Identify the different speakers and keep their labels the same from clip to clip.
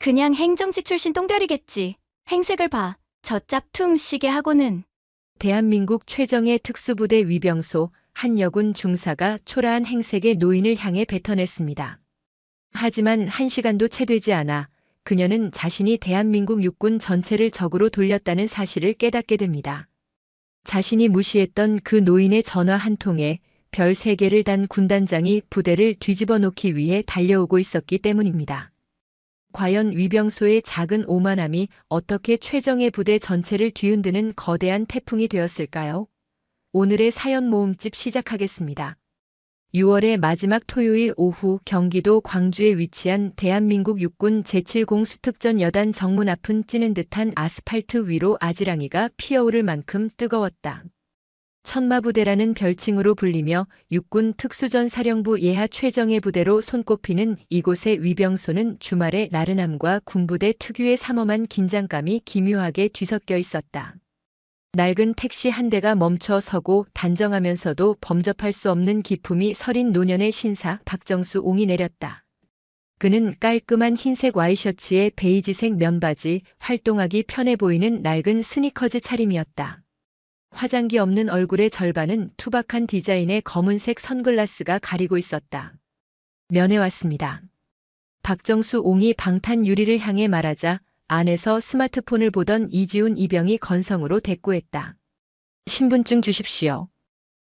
Speaker 1: 그냥 행정직 출신 똥별이겠지. 행색을 봐. 저 짭퉁 시계 하고는.
Speaker 2: 대한민국 최정예 특수부대 위병소 한여군 중사가 초라한 행색의 노인을 향해 뱉어냈습니다. 하지만 1시간도 채 되지 않아 그녀는 자신이 대한민국 육군 전체를 적으로 돌렸다는 사실을 깨닫게 됩니다. 자신이 무시했던 그 노인의 전화 한 통에 별 3개를 단 군단장이 부대를 뒤집어 놓기 위해 달려오고 있었기 때문입니다. 과연 위병소의 작은 오만함이 어떻게 최정예 부대 전체를 뒤흔드는 거대한 태풍이 되었을까요? 오늘의 사연 모음집 시작하겠습니다. 6월의 마지막 토요일 오후 경기도 광주에 위치한 대한민국 육군 제7공 수특전 여단 정문 앞은 찌는 듯한 아스팔트 위로 아지랑이가 피어오를 만큼 뜨거웠다. 천마부대라는 별칭으로 불리며 육군 특수전 사령부 예하 최정예 부대로 손꼽히는 이곳의 위병소는 주말의 나른함과 군부대 특유의 삼엄한 긴장감이 기묘하게 뒤섞여 있었다. 낡은 택시 한 대가 멈춰 서고 단정하면서도 범접할 수 없는 기품이 서린 노년의 신사 박정수 옹이 내렸다. 그는 깔끔한 흰색 와이셔츠에 베이지색 면바지, 활동하기 편해 보이는 낡은 스니커즈 차림이었다. 화장기 없는 얼굴의 절반은 투박한 디자인의 검은색 선글라스가 가리고 있었다. 면회 왔습니다. 박정수 옹이 방탄 유리를 향해 말하자 안에서 스마트폰을 보던 이지훈 이병이 건성으로 대꾸했다. 신분증 주십시오.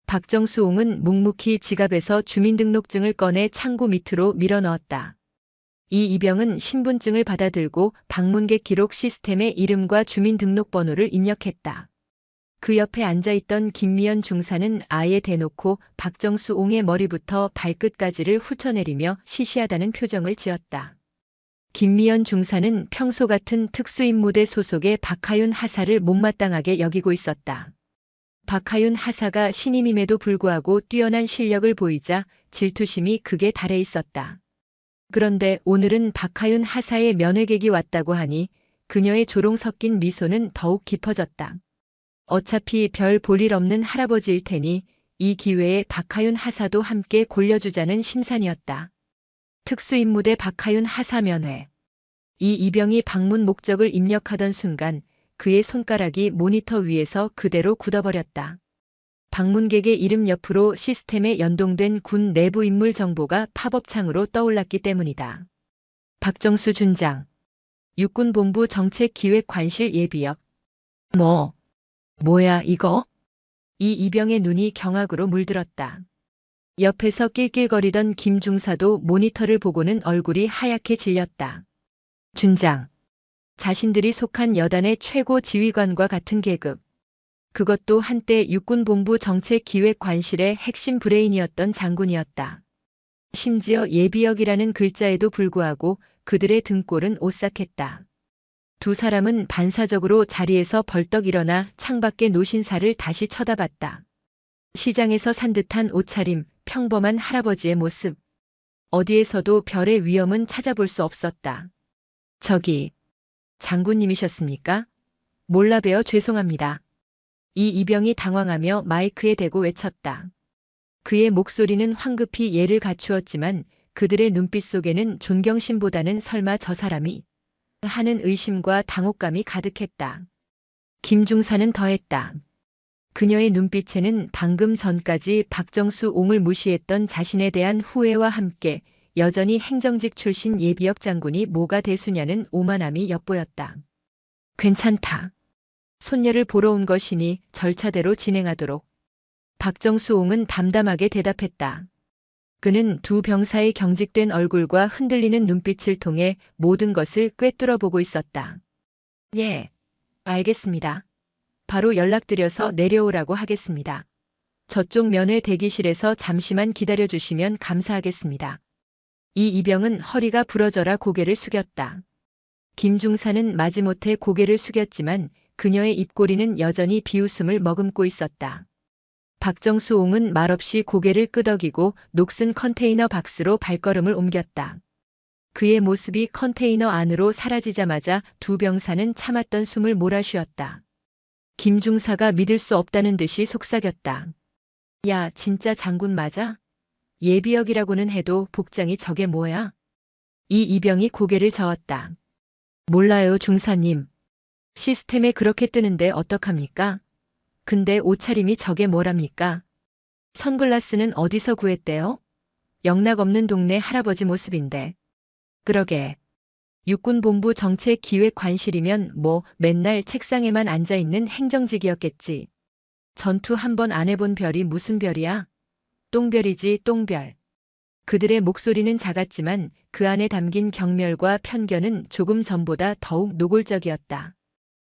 Speaker 2: 박정수 옹은 묵묵히 지갑에서 주민등록증을 꺼내 창구 밑으로 밀어넣었다. 이 이병은 신분증을 받아들고 방문객 기록 시스템에 이름과 주민등록번호를 입력했다. 그 옆에 앉아있던 김미연 중사는 아예 대놓고 박정수 옹의 머리부터 발끝까지를 훑어내리며 시시하다는 표정을 지었다. 김미연 중사는 평소 같은 특수임무대 소속의 박하윤 하사를 못마땅하게 여기고 있었다. 박하윤 하사가 신임임에도 불구하고 뛰어난 실력을 보이자 질투심이 극에 달해 있었다. 그런데 오늘은 박하윤 하사의 면회객이 왔다고 하니 그녀의 조롱 섞인 미소는 더욱 깊어졌다. 어차피 별 볼 일 없는 할아버지일 테니 이 기회에 박하윤 하사도 함께 골려주자는 심산이었다. 특수임무대 박하윤 하사 면회. 이 이병이 방문 목적을 입력하던 순간 그의 손가락이 모니터 위에서 그대로 굳어버렸다. 방문객의 이름 옆으로 시스템에 연동된 군 내부 인물 정보가 팝업창으로 떠올랐기 때문이다. 박정수 준장. 육군본부 정책기획관실 예비역. 뭐야 이거? 이 이병의 눈이 경악으로 물들었다. 옆에서 낄낄거리던 김 중사도 모니터를 보고는 얼굴이 하얗게 질렸다. 준장. 자신들이 속한 여단의 최고 지휘관과 같은 계급. 그것도 한때 육군본부 정책기획관실의 핵심 브레인이었던 장군이었다. 심지어 예비역이라는 글자에도 불구하고 그들의 등골은 오싹했다. 두 사람은 반사적으로 자리에서 벌떡 일어나 창밖의 노신사를 다시 쳐다봤다. 시장에서 산 듯한 옷차림, 평범한 할아버지의 모습. 어디에서도 별의 위엄은 찾아볼 수 없었다. 저기, 장군님이셨습니까? 몰라 뵈어 죄송합니다. 이 이병이 당황하며 마이크에 대고 외쳤다. 그의 목소리는 황급히 예를 갖추었지만 그들의 눈빛 속에는 존경심보다는 설마 저 사람이 하는 의심과 당혹감이 가득했다. 김중사는 더했다. 그녀의 눈빛에는 방금 전까지 박정수 옹을 무시했던 자신에 대한 후회와 함께 여전히 행정직 출신 예비역 장군이 뭐가 대수냐는 오만함이 엿보였다. 괜찮다. 손녀를 보러 온 것이니 절차대로 진행하도록. 박정수 옹은 담담하게 대답했다. 그는 두 병사의 경직된 얼굴과 흔들리는 눈빛을 통해 모든 것을 꿰뚫어 보고 있었다. 예, 알겠습니다. 바로 연락드려서 내려오라고 하겠습니다. 저쪽 면회 대기실에서 잠시만 기다려주시면 감사하겠습니다. 이 이병은 허리가 부러져라 고개를 숙였다. 김중사는 마지못해 고개를 숙였지만 그녀의 입꼬리는 여전히 비웃음을 머금고 있었다. 박정수 옹은 말없이 고개를 끄덕이고 녹슨 컨테이너 박스로 발걸음을 옮겼다. 그의 모습이 컨테이너 안으로 사라지자마자 두 병사는 참았던 숨을 몰아쉬었다. 김중사가 믿을 수 없다는 듯이 속삭였다. 야, 진짜 장군 맞아? 예비역이라고는 해도 복장이 저게 뭐야? 이 이병이 고개를 저었다. 몰라요, 중사님. 시스템에 그렇게 뜨는데 어떡합니까? 근데 옷차림이 저게 뭐랍니까? 선글라스는 어디서 구했대요? 영락 없는 동네 할아버지 모습인데. 그러게. 육군본부 정책기획관실이면 뭐 맨날 책상에만 앉아있는 행정직이었겠지. 전투 한 번 안 해본 별이 무슨 별이야? 똥별이지, 똥별. 그들의 목소리는 작았지만 그 안에 담긴 경멸과 편견은 조금 전보다 더욱 노골적이었다.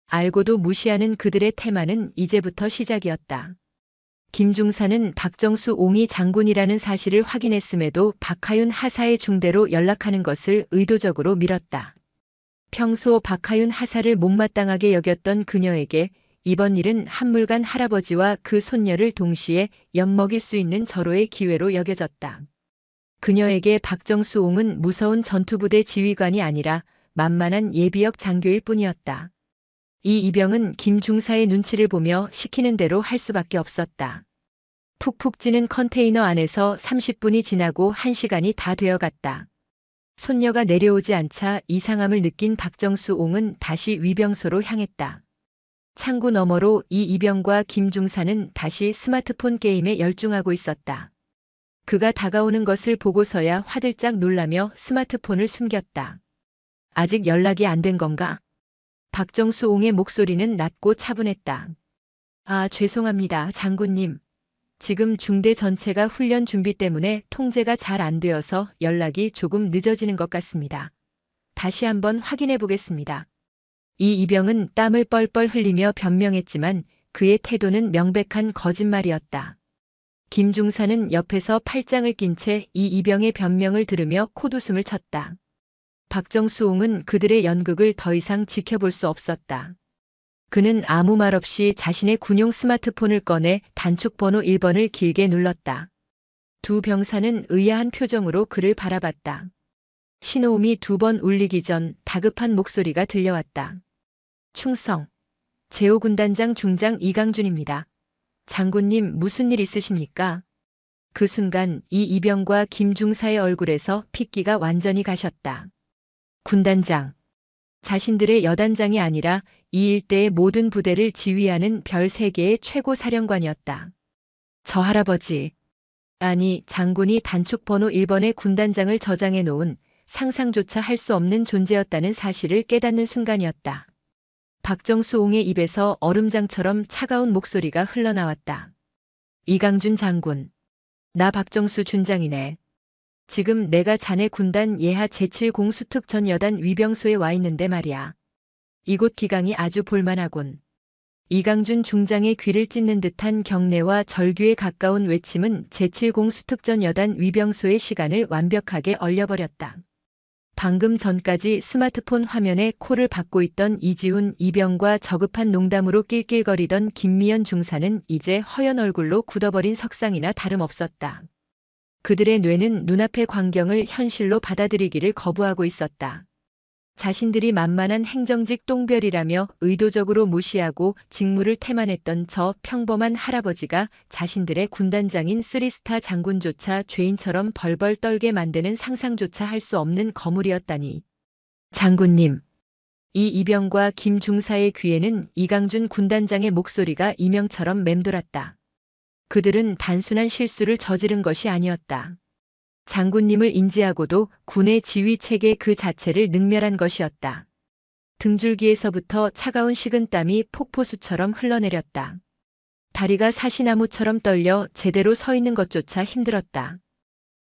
Speaker 2: 알고도 무시하는 그들의 태만은 이제부터 시작이었다. 김중사는 박정수 옹이 장군이라는 사실을 확인했음에도 박하윤 하사의 중대로 연락하는 것을 의도적으로 미뤘다. 평소 박하윤 하사를 못마땅하게 여겼던 그녀에게 이번 일은 한물간 할아버지와 그 손녀를 동시에 엿먹일 수 있는 절호의 기회로 여겨졌다. 그녀에게 박정수 옹은 무서운 전투부대 지휘관이 아니라 만만한 예비역 장교일 뿐이었다. 이 이병은 김중사의 눈치를 보며 시키는 대로 할 수밖에 없었다. 푹푹 찌는 컨테이너 안에서 30분이 지나고 1시간이 다 되어갔다. 손녀가 내려오지 않자 이상함을 느낀 박정수 옹은 다시 위병소로 향했다. 창구 너머로 이 이병과 김중사는 다시 스마트폰 게임에 열중하고 있었다. 그가 다가오는 것을 보고서야 화들짝 놀라며 스마트폰을 숨겼다. 아직 연락이 안 된 건가? 박정수 옹의 목소리는 낮고 차분했다. 아, 죄송합니다, 장군님. 지금 중대 전체가 훈련 준비 때문에 통제가 잘 안 되어서 연락이 조금 늦어지는 것 같습니다. 다시 한번 확인해 보겠습니다. 이 이병은 땀을 뻘뻘 흘리며 변명했지만 그의 태도는 명백한 거짓말이었다. 김중사는 옆에서 팔짱을 낀 채 이 이병의 변명을 들으며 콧웃음을 쳤다. 박정수 옹은 그들의 연극을 더 이상 지켜볼 수 없었다. 그는 아무 말 없이 자신의 군용 스마트폰을 꺼내 단축 번호 1번을 길게 눌렀다. 두 병사는 의아한 표정으로 그를 바라봤다. 신호음이 2번 울리기 전 다급한 목소리가 들려왔다. 충성. 제5군단장 중장 이강준입니다. 장군님, 무슨 일 있으십니까? 그 순간 이 이병과 김중사의 얼굴에서 핏기가 완전히 가셨다. 군단장. 자신들의 여단장이 아니라 이 일대의 모든 부대를 지휘하는 별 3개의 최고 사령관이었다. 저 할아버지. 아니, 장군이 단축 번호 1번의 군단장을 저장해 놓은 상상조차 할 수 없는 존재였다는 사실을 깨닫는 순간이었다. 박정수 옹의 입에서 얼음장처럼 차가운 목소리가 흘러나왔다. 이강준 장군. 나 박정수 준장이네. 지금 내가 자네 군단 예하 제7공수특 전 여단 위병소에 와 있는데 말이야. 이곳 기강이 아주 볼만하군. 이강준 중장의 귀를 찢는 듯한 경례와 절규에 가까운 외침은 제7공수특 전 여단 위병소의 시간을 완벽하게 얼려버렸다. 방금 전까지 스마트폰 화면에 콜을 받고 있던 이지훈 이병과 저급한 농담으로 낄낄거리던 김미연 중사는 이제 허연 얼굴로 굳어버린 석상이나 다름없었다. 그들의 뇌는 눈앞의 광경을 현실로 받아들이기를 거부하고 있었다. 자신들이 만만한 행정직 똥별이라며 의도적으로 무시하고 직무를 태만했던 저 평범한 할아버지가 자신들의 군단장인 3스타 장군조차 죄인처럼 벌벌 떨게 만드는 상상조차 할 수 없는 거물이었다니. 장군님. 이 이병과 김중사의 귀에는 이강준 군단장의 목소리가 이명처럼 맴돌았다. 그들은 단순한 실수를 저지른 것이 아니었다. 장군님을 인지하고도 군의 지휘체계 그 자체를 능멸한 것이었다. 등줄기에서부터 차가운 식은땀이 폭포수처럼 흘러내렸다. 다리가 사시나무처럼 떨려 제대로 서 있는 것조차 힘들었다.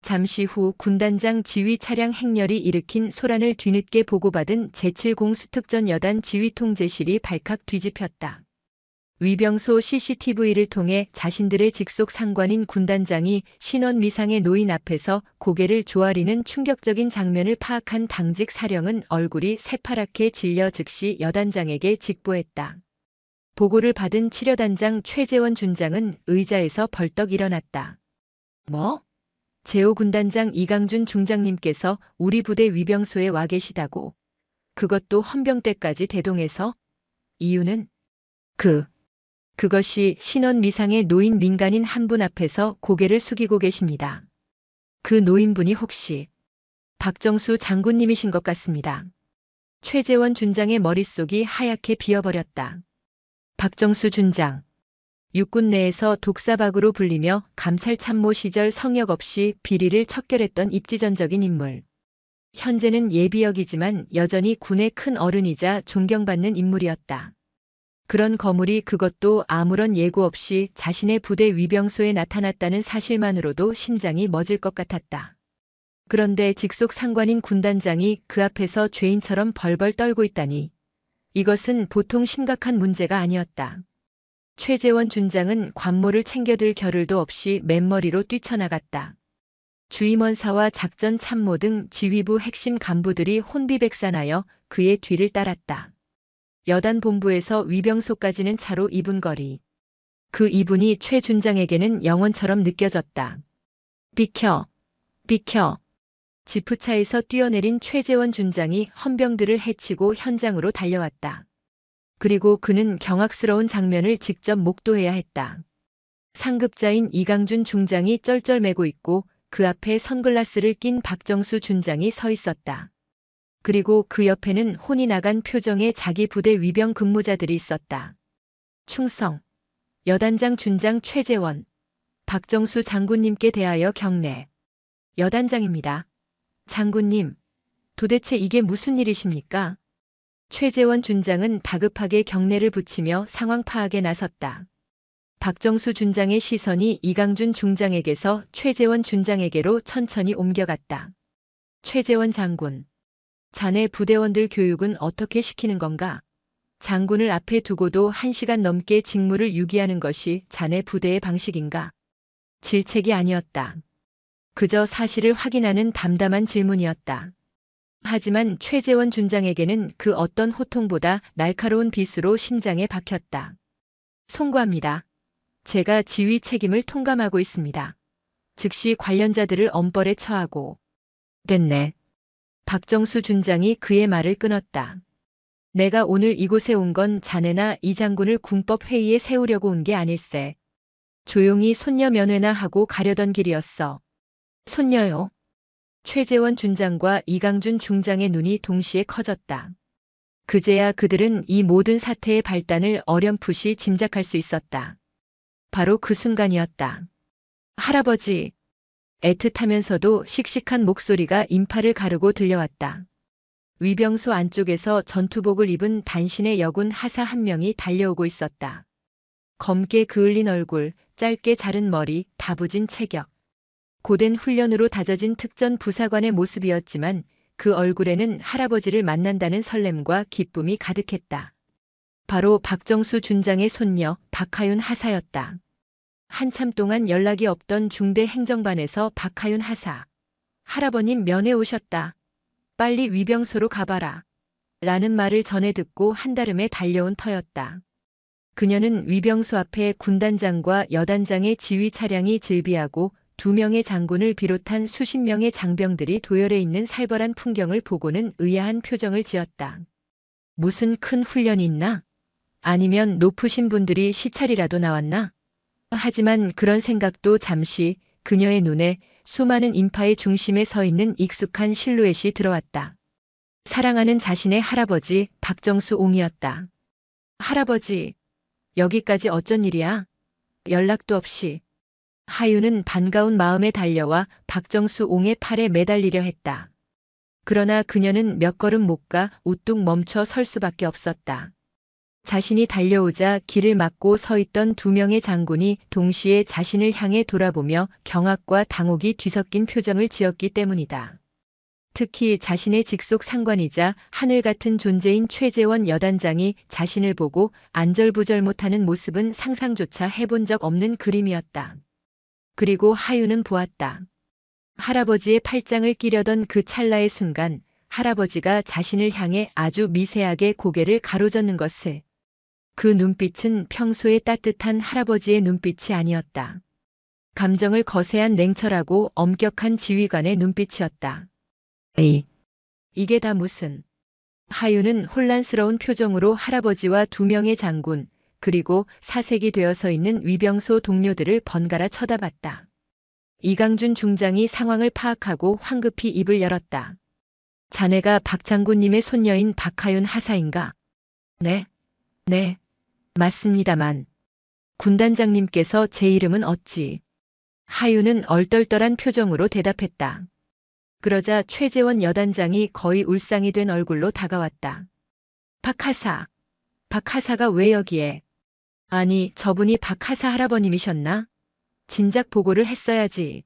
Speaker 2: 잠시 후 군단장 지휘 차량 행렬이 일으킨 소란을 뒤늦게 보고받은 제7공수특전 여단 지휘통제실이 발칵 뒤집혔다. 위병소 CCTV를 통해 자신들의 직속 상관인 군단장이 신원 미상의 노인 앞에서 고개를 조아리는 충격적인 장면을 파악한 당직 사령은 얼굴이 새파랗게 질려 즉시 여단장에게 직보했다. 보고를 받은 치려단장 최재원 준장은 의자에서 벌떡 일어났다. 뭐? 제5군단장 이강준 중장님께서 우리 부대 위병소에 와 계시다고. 그것도 헌병대까지 대동해서? 이유는? 그것이 신원 미상의 노인 민간인 한 분 앞에서 고개를 숙이고 계십니다. 그 노인분이 혹시 박정수 장군님이신 것 같습니다. 최재원 준장의 머릿속이 하얗게 비어버렸다. 박정수 준장. 육군 내에서 독사박으로 불리며 감찰 참모 시절 성역 없이 비리를 척결했던 입지전적인 인물. 현재는 예비역이지만 여전히 군의 큰 어른이자 존경받는 인물이었다. 그런 거물이 그것도 아무런 예고 없이 자신의 부대 위병소에 나타났다는 사실만으로도 심장이 멎을 것 같았다. 그런데 직속 상관인 군단장이 그 앞에서 죄인처럼 벌벌 떨고 있다니. 이것은 보통 심각한 문제가 아니었다. 최재원 준장은 관모를 챙겨들 겨를도 없이 맨머리로 뛰쳐나갔다. 주임원사와 작전 참모 등 지휘부 핵심 간부들이 혼비백산하여 그의 뒤를 따랐다. 여단 본부에서 위병소까지는 차로 2분 거리. 그 2분이 최 준장에게는 영원처럼 느껴졌다. 비켜! 비켜! 지프차에서 뛰어내린 최재원 준장이 헌병들을 해치고 현장으로 달려왔다. 그리고 그는 경악스러운 장면을 직접 목도해야 했다. 상급자인 이강준 중장이 쩔쩔매고 있고 그 앞에 선글라스를 낀 박정수 준장이 서 있었다. 그리고 그 옆에는 혼이 나간 표정의 자기 부대 위병 근무자들이 있었다. 충성, 여단장 준장 최재원, 박정수 장군님께 대하여 경례. 여단장입니다. 장군님, 도대체 이게 무슨 일이십니까? 최재원 준장은 다급하게 경례를 붙이며 상황 파악에 나섰다. 박정수 준장의 시선이 이강준 중장에게서 최재원 준장에게로 천천히 옮겨갔다. 최재원 장군, 자네 부대원들 교육은 어떻게 시키는 건가? 장군을 앞에 두고도 1시간 넘게 직무를 유기하는 것이 자네 부대의 방식인가? 질책이 아니었다. 그저 사실을 확인하는 담담한 질문이었다. 하지만 최재원 준장에게는 그 어떤 호통보다 날카로운 비수로 심장에 박혔다. 송구합니다. 제가 지휘 책임을 통감하고 있습니다. 즉시 관련자들을 엄벌에 처하고. 됐네. 박정수 준장이 그의 말을 끊었다. 내가 오늘 이곳에 온 건 자네나 이 장군을 군법 회의에 세우려고 온 게 아닐세. 조용히 손녀 면회나 하고 가려던 길이었어. 손녀요? 최재원 준장과 이강준 중장의 눈이 동시에 커졌다. 그제야 그들은 이 모든 사태의 발단을 어렴풋이 짐작할 수 있었다. 바로 그 순간이었다. 할아버지. 애틋하면서도 씩씩한 목소리가 인파를 가르고 들려왔다. 위병소 안쪽에서 전투복을 입은 단신의 여군 하사 한 명이 달려오고 있었다. 검게 그을린 얼굴, 짧게 자른 머리, 다부진 체격. 고된 훈련으로 다져진 특전 부사관의 모습이었지만 그 얼굴에는 할아버지를 만난다는 설렘과 기쁨이 가득했다. 바로 박정수 준장의 손녀 박하윤 하사였다. 한참 동안 연락이 없던 중대 행정반에서 박하윤 하사. 할아버님 면회 오셨다. 빨리 위병소로 가봐라. 라는 말을 전해 듣고 한달음에 달려온 터였다. 그녀는 위병소 앞에 군단장과 여단장의 지휘 차량이 질비하고 2명의 장군을 비롯한 수십 명의 장병들이 도열해 있는 살벌한 풍경을 보고는 의아한 표정을 지었다. 무슨 큰 훈련이 있나? 아니면 높으신 분들이 시찰이라도 나왔나? 하지만 그런 생각도 잠시 그녀의 눈에 수많은 인파의 중심에 서 있는 익숙한 실루엣이 들어왔다. 사랑하는 자신의 할아버지 박정수 옹이었다. 할아버지, 여기까지 어쩐 일이야? 연락도 없이. 하윤은 반가운 마음에 달려와 박정수 옹의 팔에 매달리려 했다. 그러나 그녀는 몇 걸음 못 가 우뚝 멈춰 설 수밖에 없었다. 자신이 달려오자 길을 막고 서 있던 2명의 장군이 동시에 자신을 향해 돌아보며 경악과 당혹이 뒤섞인 표정을 지었기 때문이다. 특히 자신의 직속 상관이자 하늘 같은 존재인 최재원 여단장이 자신을 보고 안절부절 못하는 모습은 상상조차 해본 적 없는 그림이었다. 그리고 하윤은 보았다. 할아버지의 팔짱을 끼려던 그 찰나의 순간 할아버지가 자신을 향해 아주 미세하게 고개를 가로젓는 것을. 그 눈빛은 평소의 따뜻한 할아버지의 눈빛이 아니었다. 감정을 거세한 냉철하고 엄격한 지휘관의 눈빛이었다. 이게 다 무슨. 하윤은 혼란스러운 표정으로 할아버지와 2명의 장군, 그리고 사색이 되어서 있는 위병소 동료들을 번갈아 쳐다봤다. 이강준 중장이 상황을 파악하고 황급히 입을 열었다. 자네가 박 장군님의 손녀인 박하윤 하사인가? 네, 네, 맞습니다만. 군단장님께서 제 이름은 어찌? 하윤은 얼떨떨한 표정으로 대답했다. 그러자 최재원 여단장이 거의 울상이 된 얼굴로 다가왔다. 박하사, 박하사가 왜 여기에? 아니, 저분이 박하사 할아버님이셨나? 진작 보고를 했어야지.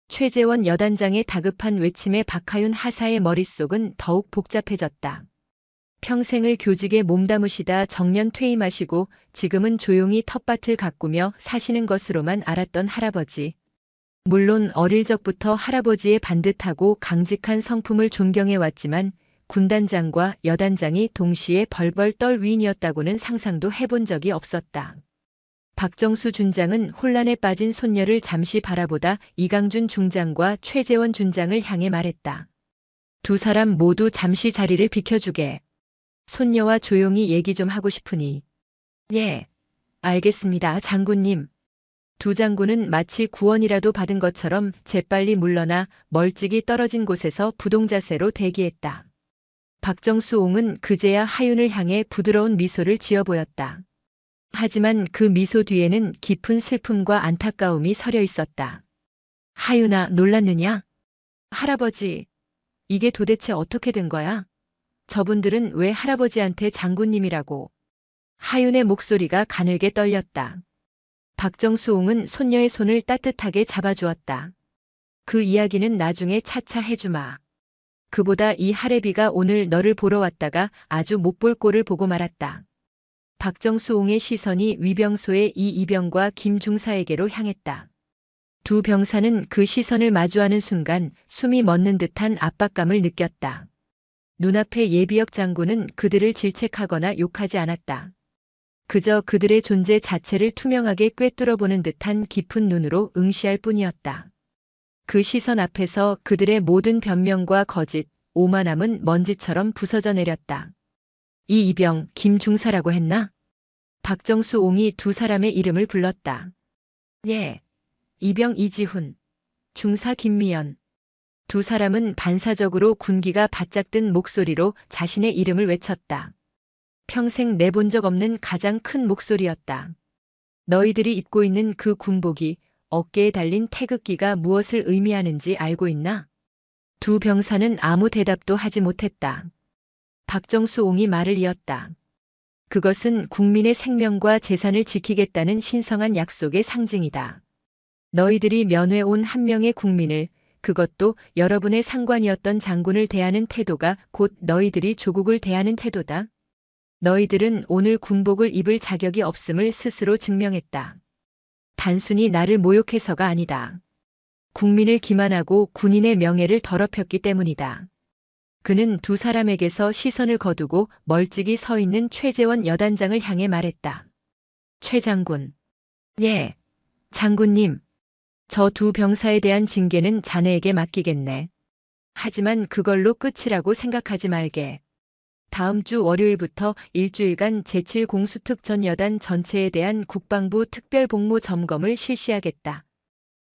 Speaker 2: 최재원 여단장의 다급한 외침에 박하윤 하사의 머릿속은 더욱 복잡해졌다. 평생을 교직에 몸담으시다 정년 퇴임하시고 지금은 조용히 텃밭을 가꾸며 사시는 것으로만 알았던 할아버지. 물론 어릴 적부터 할아버지의 반듯하고 강직한 성품을 존경해왔지만 군단장과 여단장이 동시에 벌벌 떨 위인이었다고는 상상도 해본 적이 없었다. 박정수 준장은 혼란에 빠진 손녀를 잠시 바라보다 이강준 중장과 최재원 준장을 향해 말했다. 두 사람 모두 잠시 자리를 비켜주게. 손녀와 조용히 얘기 좀 하고 싶으니. 예, 알겠습니다, 장군님. 두 장군은 마치 구원이라도 받은 것처럼 재빨리 물러나 멀찍이 떨어진 곳에서 부동자세로 대기했다. 박정수 옹은 그제야 하윤을 향해 부드러운 미소를 지어 보였다. 하지만 그 미소 뒤에는 깊은 슬픔과 안타까움이 서려 있었다. 하윤아, 놀랐느냐? 할아버지, 이게 도대체 어떻게 된 거야? 저분들은 왜 할아버지한테 장군님이라고? 하윤의 목소리가 가늘게 떨렸다. 박정수옹은 손녀의 손을 따뜻하게 잡아주었다. 그 이야기는 나중에 차차 해주마. 그보다 이 할애비가 오늘 너를 보러 왔다가 아주 못 볼 꼴을 보고 말았다. 박정수옹의 시선이 위병소의 이 이병과 김중사에게로 향했다. 두 병사는 그 시선을 마주하는 순간 숨이 멎는 듯한 압박감을 느꼈다. 눈앞의 예비역 장군은 그들을 질책하거나 욕하지 않았다. 그저 그들의 존재 자체를 투명하게 꿰뚫어보는 듯한 깊은 눈으로 응시할 뿐이었다. 그 시선 앞에서 그들의 모든 변명과 거짓, 오만함은 먼지처럼 부서져 내렸다. 이 이병, 김중사라고 했나? 박정수 옹이 두 사람의 이름을 불렀다. 예. 이병 이지훈, 중사 김미연. 두 사람은 반사적으로 군기가 바짝 든 목소리로 자신의 이름을 외쳤다. 평생 내본 적 없는 가장 큰 목소리였다. 너희들이 입고 있는 그 군복이 어깨에 달린 태극기가 무엇을 의미하는지 알고 있나? 두 병사는 아무 대답도 하지 못했다. 박정수 옹이 말을 이었다. 그것은 국민의 생명과 재산을 지키겠다는 신성한 약속의 상징이다. 너희들이 면회 온 한 명의 국민을, 그것도 여러분의 상관이었던 장군을 대하는 태도가 곧 너희들이 조국을 대하는 태도다. 너희들은 오늘 군복을 입을 자격이 없음을 스스로 증명했다. 단순히 나를 모욕해서가 아니다. 국민을 기만하고 군인의 명예를 더럽혔기 때문이다. 그는 두 사람에게서 시선을 거두고 멀찍이 서 있는 최재원 여단장을 향해 말했다. 최 장군. 예, 장군님. 저 두 병사에 대한 징계는 자네에게 맡기겠네. 하지만 그걸로 끝이라고 생각하지 말게. 다음 주 월요일부터 일주일간 제7공수특 전 여단 전체에 대한 국방부 특별복무 점검을 실시하겠다.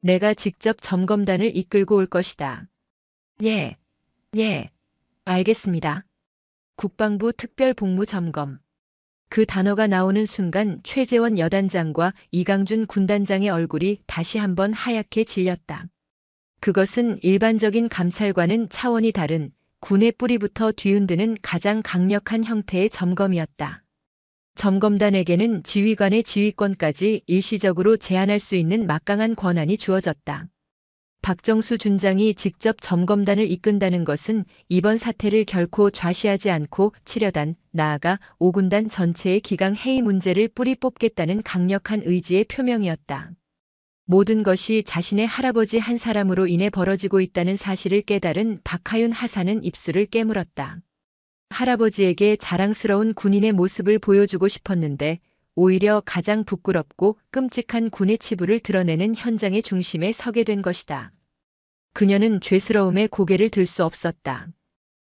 Speaker 2: 내가 직접 점검단을 이끌고 올 것이다. 예, 알겠습니다. 국방부 특별복무 점검. 그 단어가 나오는 순간 최재원 여단장과 이강준 군단장의 얼굴이 다시 한번 하얗게 질렸다. 그것은 일반적인 감찰과는 차원이 다른 군의 뿌리부터 뒤흔드는 가장 강력한 형태의 점검이었다. 점검단에게는 지휘관의 지휘권까지 일시적으로 제한할 수 있는 막강한 권한이 주어졌다. 박정수 준장이 직접 점검단을 이끈다는 것은 이번 사태를 결코 좌시하지 않고 7여단, 나아가 5군단 전체의 기강 해이 문제를 뿌리 뽑겠다는 강력한 의지의 표명이었다. 모든 것이 자신의 할아버지 한 사람으로 인해 벌어지고 있다는 사실을 깨달은 박하윤 하사는 입술을 깨물었다. 할아버지에게 자랑스러운 군인의 모습을 보여주고 싶었는데 오히려 가장 부끄럽고 끔찍한 군의 치부를 드러내는 현장의 중심에 서게 된 것이다. 그녀는 죄스러움에 고개를 들 수 없었다.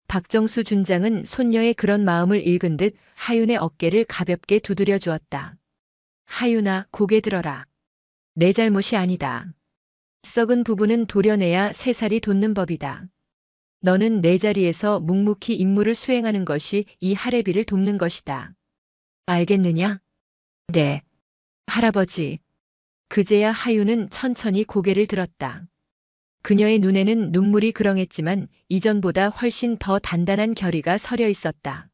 Speaker 2: 박정수 준장은 손녀의 그런 마음을 읽은 듯 하윤의 어깨를 가볍게 두드려 주었다. 하윤아, 고개 들어라. 내 잘못이 아니다. 썩은 부부는 도려내야 새살이 돋는 법이다. 너는 내 자리에서 묵묵히 임무를 수행하는 것이 이 할애비를 돕는 것이다. 알겠느냐? 네. 할아버지. 그제야 하유는 천천히 고개를 들었다. 그녀의 눈에는 눈물이 그렁했지만 이전보다 훨씬 더 단단한 결의가 서려 있었다.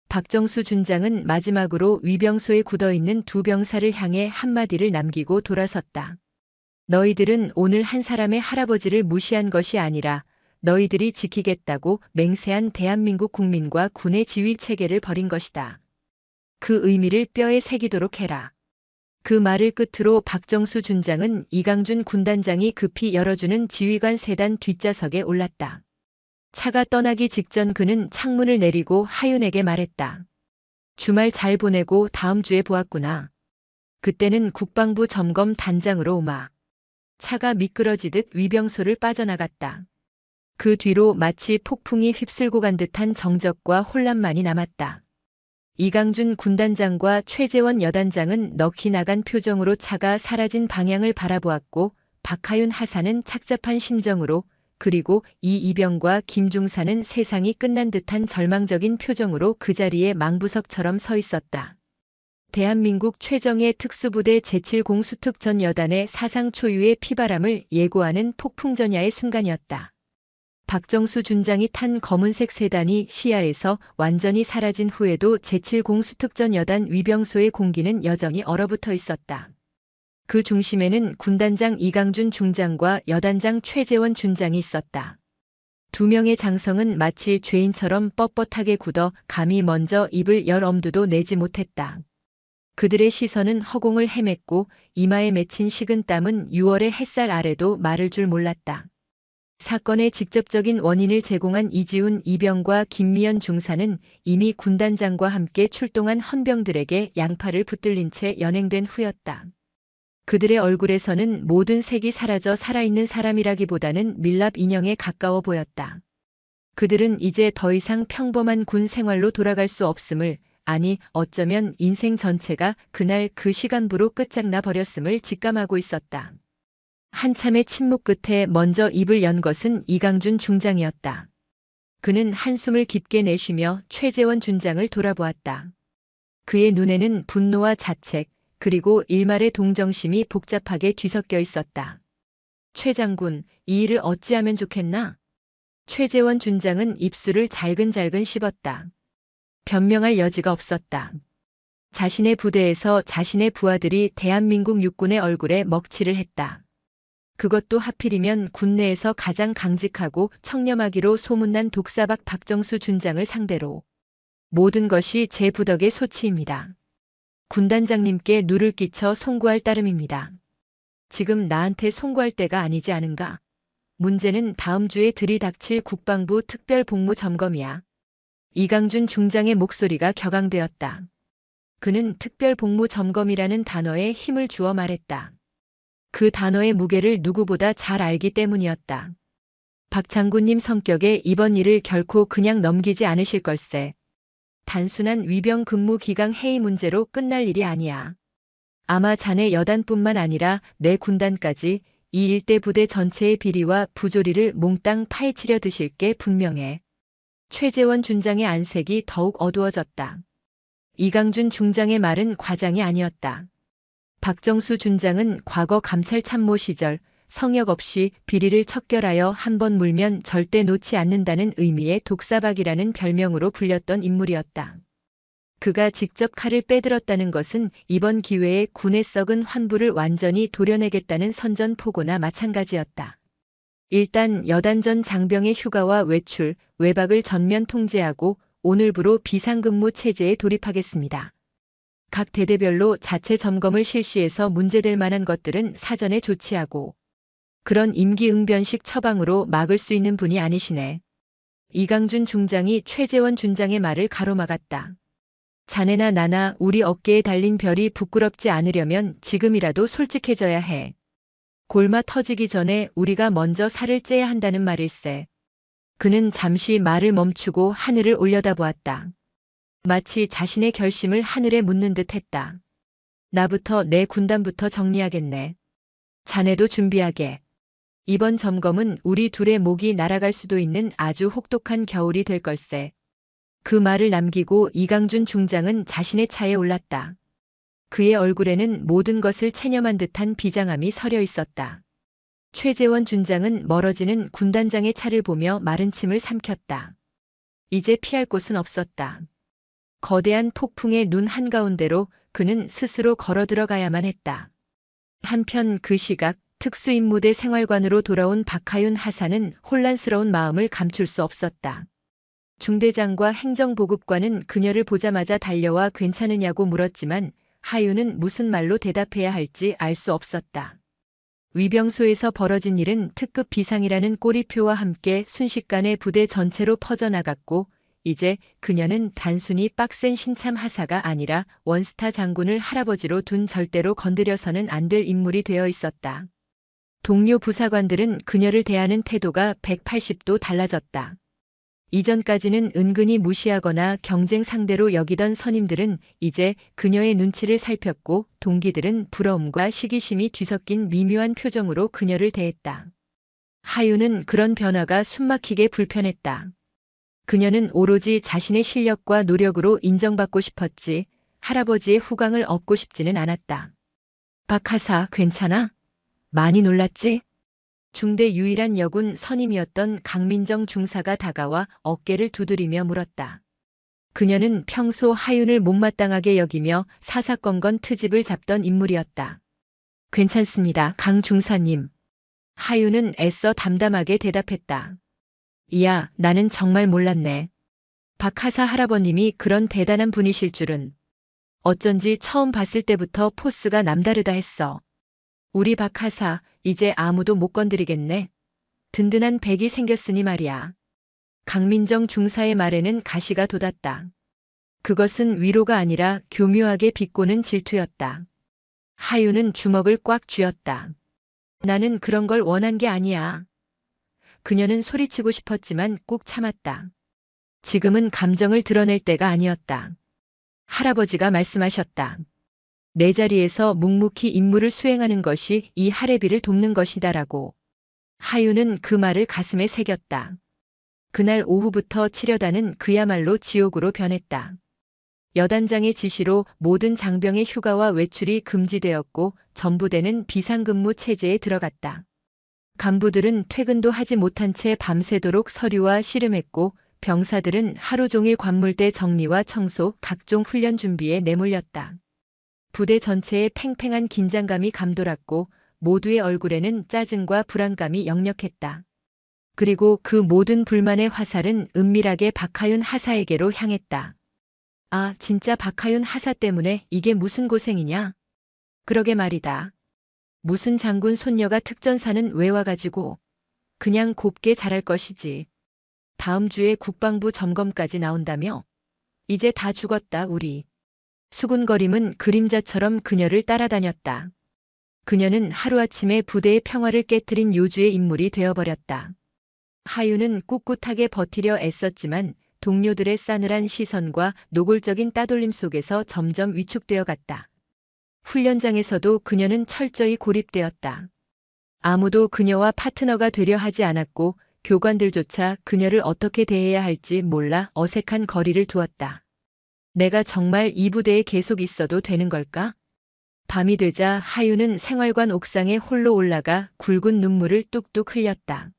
Speaker 2: 박정수 준장은 마지막으로 위병소에 굳어있는 두 병사를 향해 한마디를 남기고 돌아섰다. 너희들은 오늘 한 사람의 할아버지를 무시한 것이 아니라 너희들이 지키겠다고 맹세한 대한민국 국민과 군의 지휘 체계를 버린 것이다. 그 의미를 뼈에 새기도록 해라. 그 말을 끝으로 박정수 준장은 이강준 군단장이 급히 열어주는 지휘관 세단 뒷좌석에 올랐다. 차가 떠나기 직전 그는 창문을 내리고 하윤에게 말했다. 주말 잘 보내고 다음 주에 보았구나. 그때는 국방부 점검 단장으로 오마. 차가 미끄러지듯 위병소를 빠져나갔다. 그 뒤로 마치 폭풍이 휩쓸고 간 듯한 정적과 혼란만이 남았다. 이강준 군단장과 최재원 여단장은 넋이 나간 표정으로 차가 사라진 방향을 바라보았고 박하윤 하사는 착잡한 심정으로 그리고 이병과 김중사는 세상이 끝난 듯한 절망적인 표정으로 그 자리에 망부석처럼 서 있었다. 대한민국 최정예 특수부대 제7공수특전 여단의 사상 초유의 피바람을 예고하는 폭풍전야의 순간이었다. 박정수 준장이 탄 검은색 세단이 시야에서 완전히 사라진 후에도 제7공수특전 여단 위병소의 공기는 여전히 얼어붙어 있었다. 그 중심에는 군단장 이강준 중장과 여단장 최재원 준장이 있었다. 두 명의 장성은 마치 죄인처럼 뻣뻣하게 굳어 감히 먼저 입을 열 엄두도 내지 못했다. 그들의 시선은 허공을 헤맸고 이마에 맺힌 식은땀은 6월의 햇살 아래도 마를 줄 몰랐다. 사건의 직접적인 원인을 제공한 이지훈 이병과 김미연 중사는 이미 군단장과 함께 출동한 헌병들에게 양팔을 붙들린 채 연행된 후였다. 그들의 얼굴에서는 모든 색이 사라져 살아있는 사람이라기보다는 밀랍 인형에 가까워 보였다. 그들은 이제 더 이상 평범한 군 생활로 돌아갈 수 없음을, 아니 어쩌면 인생 전체가 그날 그 시간부로 끝장나 버렸음을 직감하고 있었다. 한참의 침묵 끝에 먼저 입을 연 것은 이강준 중장이었다. 그는 한숨을 깊게 내쉬며 최재원 준장을 돌아보았다. 그의 눈에는 분노와 자책, 그리고 일말의 동정심이 복잡하게 뒤섞여 있었다. 최 장군, 이 일을 어찌하면 좋겠나? 최재원 준장은 입술을 잘근잘근 씹었다. 변명할 여지가 없었다. 자신의 부대에서 자신의 부하들이 대한민국 육군의 얼굴에 먹칠을 했다. 그것도 하필이면 군내에서 가장 강직하고 청렴하기로 소문난 독사박 박정수 준장을 상대로. 모든 것이 제 부덕의 소치입니다. 군단장님께 누를 끼쳐 송구할 따름입니다. 지금 나한테 송구할 때가 아니지 않은가? 문제는 다음 주에 들이닥칠 국방부 특별복무점검이야. 이강준 중장의 목소리가 격앙되었다. 그는 특별복무점검이라는 단어에 힘을 주어 말했다. 그 단어의 무게를 누구보다 잘 알기 때문이었다. 박 장군님 성격에 이번 일을 결코 그냥 넘기지 않으실 걸세. 단순한 위병 근무 기강 해이 문제로 끝날 일이 아니야. 아마 자네 여단뿐만 아니라 내 군단까지 이 일대 부대 전체의 비리와 부조리를 몽땅 파헤치려 드실 게 분명해. 최재원 준장의 안색이 더욱 어두워졌다. 이강준 중장의 말은 과장이 아니었다. 박정수 준장은 과거 감찰 참모 시절 성역 없이 비리를 척결하여 한 번 물면 절대 놓지 않는다는 의미의 독사박이라는 별명으로 불렸던 인물이었다. 그가 직접 칼을 빼들었다는 것은 이번 기회에 군의 썩은 환부를 완전히 도려내겠다는 선전포고나 마찬가지였다. 일단 여단전 장병의 휴가와 외출, 외박을 전면 통제하고 오늘부로 비상근무 체제에 돌입하겠습니다. 각 대대별로 자체 점검을 실시해서 문제될 만한 것들은 사전에 조치하고 그런 임기응변식 처방으로 막을 수 있는 분이 아니시네. 이강준 중장이 최재원 준장의 말을 가로막았다. 자네나 나나 우리 어깨에 달린 별이 부끄럽지 않으려면 지금이라도 솔직해져야 해. 골마 터지기 전에 우리가 먼저 살을 째야 한다는 말일세. 그는 잠시 말을 멈추고 하늘을 올려다보았다. 마치 자신의 결심을 하늘에 묻는 듯 했다. 나부터 내 군단부터 정리하겠네. 자네도 준비하게. 이번 점검은 우리 둘의 목이 날아갈 수도 있는 아주 혹독한 겨울이 될 걸세. 그 말을 남기고 이강준 중장은 자신의 차에 올랐다. 그의 얼굴에는 모든 것을 체념한 듯한 비장함이 서려 있었다. 최재원 준장은 멀어지는 군단장의 차를 보며 마른 침을 삼켰다. 이제 피할 곳은 없었다. 거대한 폭풍의 눈 한가운데로 그는 스스로 걸어 들어가야만 했다. 한편 그 시각 특수임무대 생활관으로 돌아온 박하윤 하사는 혼란스러운 마음을 감출 수 없었다. 중대장과 행정보급관은 그녀를 보자마자 달려와 괜찮으냐고 물었지만 하윤은 무슨 말로 대답해야 할지 알 수 없었다. 위병소에서 벌어진 일은 특급 비상이라는 꼬리표와 함께 순식간에 부대 전체로 퍼져나갔고 이제 그녀는 단순히 빡센 신참 하사가 아니라 원스타 장군을 할아버지로 둔 절대로 건드려서는 안 될 인물이 되어 있었다. 동료 부사관들은 그녀를 대하는 태도가 180도 달라졌다. 이전까지는 은근히 무시하거나 경쟁 상대로 여기던 선임들은 이제 그녀의 눈치를 살폈고 동기들은 부러움과 시기심이 뒤섞인 미묘한 표정으로 그녀를 대했다. 하윤은 그런 변화가 숨막히게 불편했다. 그녀는 오로지 자신의 실력과 노력으로 인정받고 싶었지 할아버지의 후광을 얻고 싶지는 않았다. 박 하사 괜찮아? 많이 놀랐지? 중대 유일한 여군 선임이었던 강민정 중사가 다가와 어깨를 두드리며 물었다. 그녀는 평소 하윤을 못마땅하게 여기며 사사건건 트집을 잡던 인물이었다. 괜찮습니다, 강 중사님. 하윤은 애써 담담하게 대답했다. 이야, 나는 정말 몰랐네. 박 하사 할아버님이 그런 대단한 분이실 줄은. 어쩐지 처음 봤을 때부터 포스가 남다르다 했어. 우리 박 하사, 이제 아무도 못 건드리겠네. 든든한 백이 생겼으니 말이야. 강민정 중사의 말에는 가시가 돋았다. 그것은 위로가 아니라 교묘하게 비꼬는 질투였다. 하윤은 주먹을 꽉 쥐었다. 나는 그런 걸 원한 게 아니야. 그녀는 소리치고 싶었지만 꾹 참았다. 지금은 감정을 드러낼 때가 아니었다. 할아버지가 말씀하셨다. 내 자리에서 묵묵히 임무를 수행하는 것이 이 할애비를 돕는 것이다라고. 하윤은 그 말을 가슴에 새겼다. 그날 오후부터 치려다는 그야말로 지옥으로 변했다. 여단장의 지시로 모든 장병의 휴가와 외출이 금지되었고 전부대는 비상근무 체제에 들어갔다. 간부들은 퇴근도 하지 못한 채 밤새도록 서류와 씨름했고 병사들은 하루 종일 관물대 정리와 청소, 각종 훈련 준비에 내몰렸다. 부대 전체에 팽팽한 긴장감이 감돌았고 모두의 얼굴에는 짜증과 불안감이 역력했다. 그리고 그 모든 불만의 화살은 은밀하게 박하윤 하사에게로 향했다. 아, 진짜 박하윤 하사 때문에 이게 무슨 고생이냐? 그러게 말이다. 무슨 장군 손녀가 특전사는 왜 와가지고 그냥 곱게 잘할 것이지. 다음 주에 국방부 점검까지 나온다며? 이제 다 죽었다 우리. 수군거림은 그림자처럼 그녀를 따라다녔다. 그녀는 하루아침에 부대의 평화를 깨트린 요주의 인물이 되어버렸다. 하윤은 꿋꿋하게 버티려 애썼지만 동료들의 싸늘한 시선과 노골적인 따돌림 속에서 점점 위축되어 갔다. 훈련장에서도 그녀는 철저히 고립되었다. 아무도 그녀와 파트너가 되려 하지 않았고 교관들조차 그녀를 어떻게 대해야 할지 몰라 어색한 거리를 두었다. 내가 정말 이 부대에 계속 있어도 되는 걸까? 밤이 되자 하윤은 생활관 옥상에 홀로 올라가 굵은 눈물을 뚝뚝 흘렸다.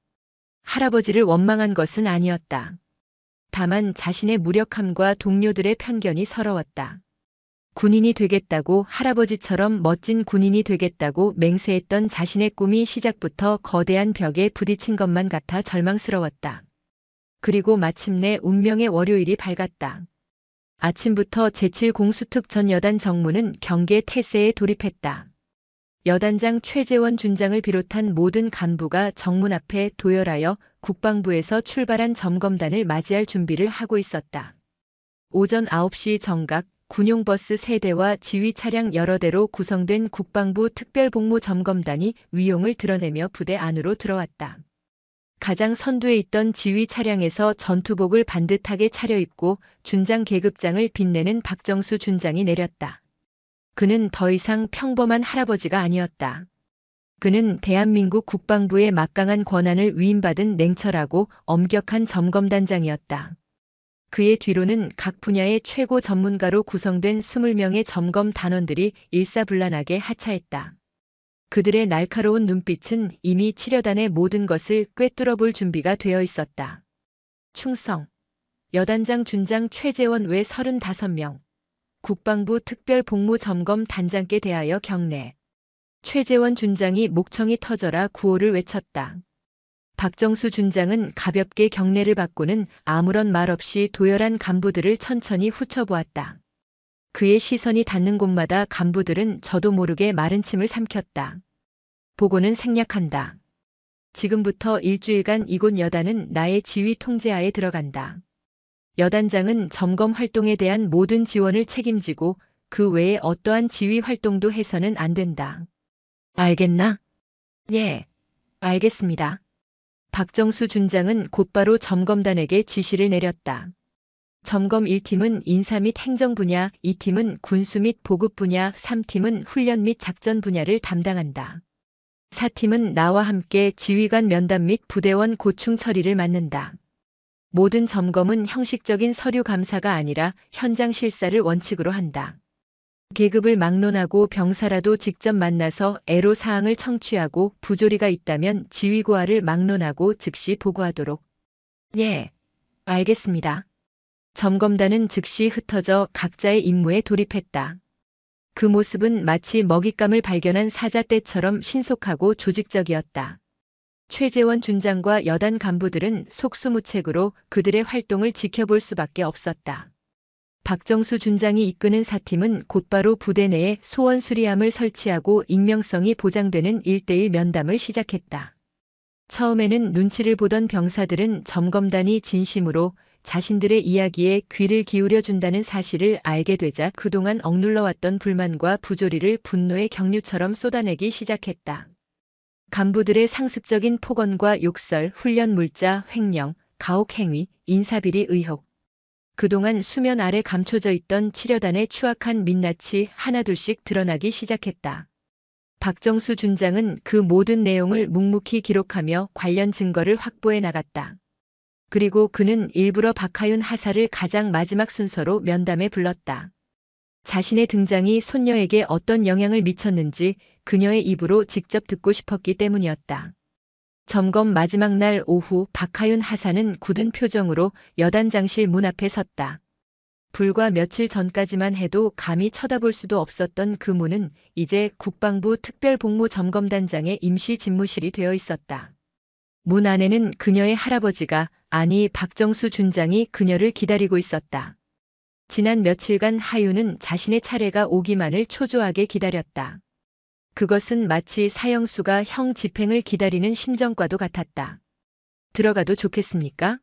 Speaker 2: 할아버지를 원망한 것은 아니었다. 다만 자신의 무력함과 동료들의 편견이 서러웠다. 군인이 되겠다고 할아버지처럼 멋진 군인이 되겠다고 맹세했던 자신의 꿈이 시작부터 거대한 벽에 부딪힌 것만 같아 절망스러웠다. 그리고 마침내 운명의 월요일이 밝았다. 아침부터 제7공수특 전 여단 정무는 경계 태세에 돌입했다. 여단장 최재원 준장을 비롯한 모든 간부가 정문 앞에 도열하여 국방부에서 출발한 점검단을 맞이할 준비를 하고 있었다. 오전 9시 정각 군용버스 3대와 지휘 차량 여러 대로 구성된 국방부 특별복무점검단이 위용을 드러내며 부대 안으로 들어왔다. 가장 선두에 있던 지휘 차량에서 전투복을 반듯하게 차려입고 준장 계급장을 빛내는 박정수 준장이 내렸다. 그는 더 이상 평범한 할아버지가 아니었다. 그는 대한민국 국방부의 막강한 권한을 위임받은 냉철하고 엄격한 점검단장이었다. 그의 뒤로는 각 분야의 최고 전문가로 구성된 20명의 점검 단원들이 일사불란하게 하차했다. 그들의 날카로운 눈빛은 이미 치려단의 모든 것을 꿰뚫어 볼 준비가 되어 있었다. 충성. 여단장 준장 최재원 외 35명. 국방부 특별복무점검 단장께 대하여 경례. 최재원 준장이 목청이 터져라 구호를 외쳤다. 박정수 준장은 가볍게 경례를 받고는 아무런 말 없이 도열한 간부들을 천천히 훑어보았다. 그의 시선이 닿는 곳마다 간부들은 저도 모르게 마른 침을 삼켰다. 보고는 생략한다. 지금부터 일주일간 이곳 여단은 나의 지휘 통제하에 들어간다. 여단장은 점검 활동에 대한 모든 지원을 책임지고 그 외에 어떠한 지휘 활동도 해서는 안 된다. 알겠나? 예, 알겠습니다. 박정수 준장은 곧바로 점검단에게 지시를 내렸다. 점검 1팀은 인사 및 행정 분야, 2팀은 군수 및 보급 분야, 3팀은 훈련 및 작전 분야를 담당한다. 4팀은 나와 함께 지휘관 면담 및 부대원 고충 처리를 맡는다. 모든 점검은 형식적인 서류 감사가 아니라 현장 실사를 원칙으로 한다. 계급을 막론하고 병사라도 직접 만나서 애로 사항을 청취하고 부조리가 있다면 지휘고하를 막론하고 즉시 보고하도록. 예, 알겠습니다. 점검단은 즉시 흩어져 각자의 임무에 돌입했다. 그 모습은 마치 먹잇감을 발견한 사자떼처럼 신속하고 조직적이었다. 최재원 준장과 여단 간부들은 속수무책으로 그들의 활동을 지켜볼 수밖에 없었다. 박정수 준장이 이끄는 4팀은 곧바로 부대 내에 소원 수리함을 설치하고 익명성이 보장되는 1:1 면담을 시작했다. 처음에는 눈치를 보던 병사들은 점검단이 진심으로 자신들의 이야기에 귀를 기울여 준다는 사실을 알게 되자 그동안 억눌러왔던 불만과 부조리를 분노의 경류처럼 쏟아내기 시작했다. 간부들의 상습적인 폭언과 욕설, 훈련 물자, 횡령, 가혹 행위, 인사비리 의혹. 그동안 수면 아래 감춰져 있던 치려단의 추악한 민낯이 하나둘씩 드러나기 시작했다. 박정수 준장은 그 모든 내용을 묵묵히 기록하며 관련 증거를 확보해 나갔다. 그리고 그는 일부러 박하윤 하사를 가장 마지막 순서로 면담에 불렀다. 자신의 등장이 손녀에게 어떤 영향을 미쳤는지 그녀의 입으로 직접 듣고 싶었기 때문이었다. 점검 마지막 날 오후 박하윤 하사는 굳은 표정으로 여단장실 문 앞에 섰다. 불과 며칠 전까지만 해도 감히 쳐다볼 수도 없었던 그 문은 이제 국방부 특별복무점검단장의 임시 집무실이 되어 있었다. 문 안에는 그녀의 할아버지가, 아니 박정수 준장이 그녀를 기다리고 있었다. 지난 며칠간 하윤은 자신의 차례가 오기만을 초조하게 기다렸다. 그것은 마치 사형수가 형 집행을 기다리는 심정과도 같았다. 들어가도 좋겠습니까?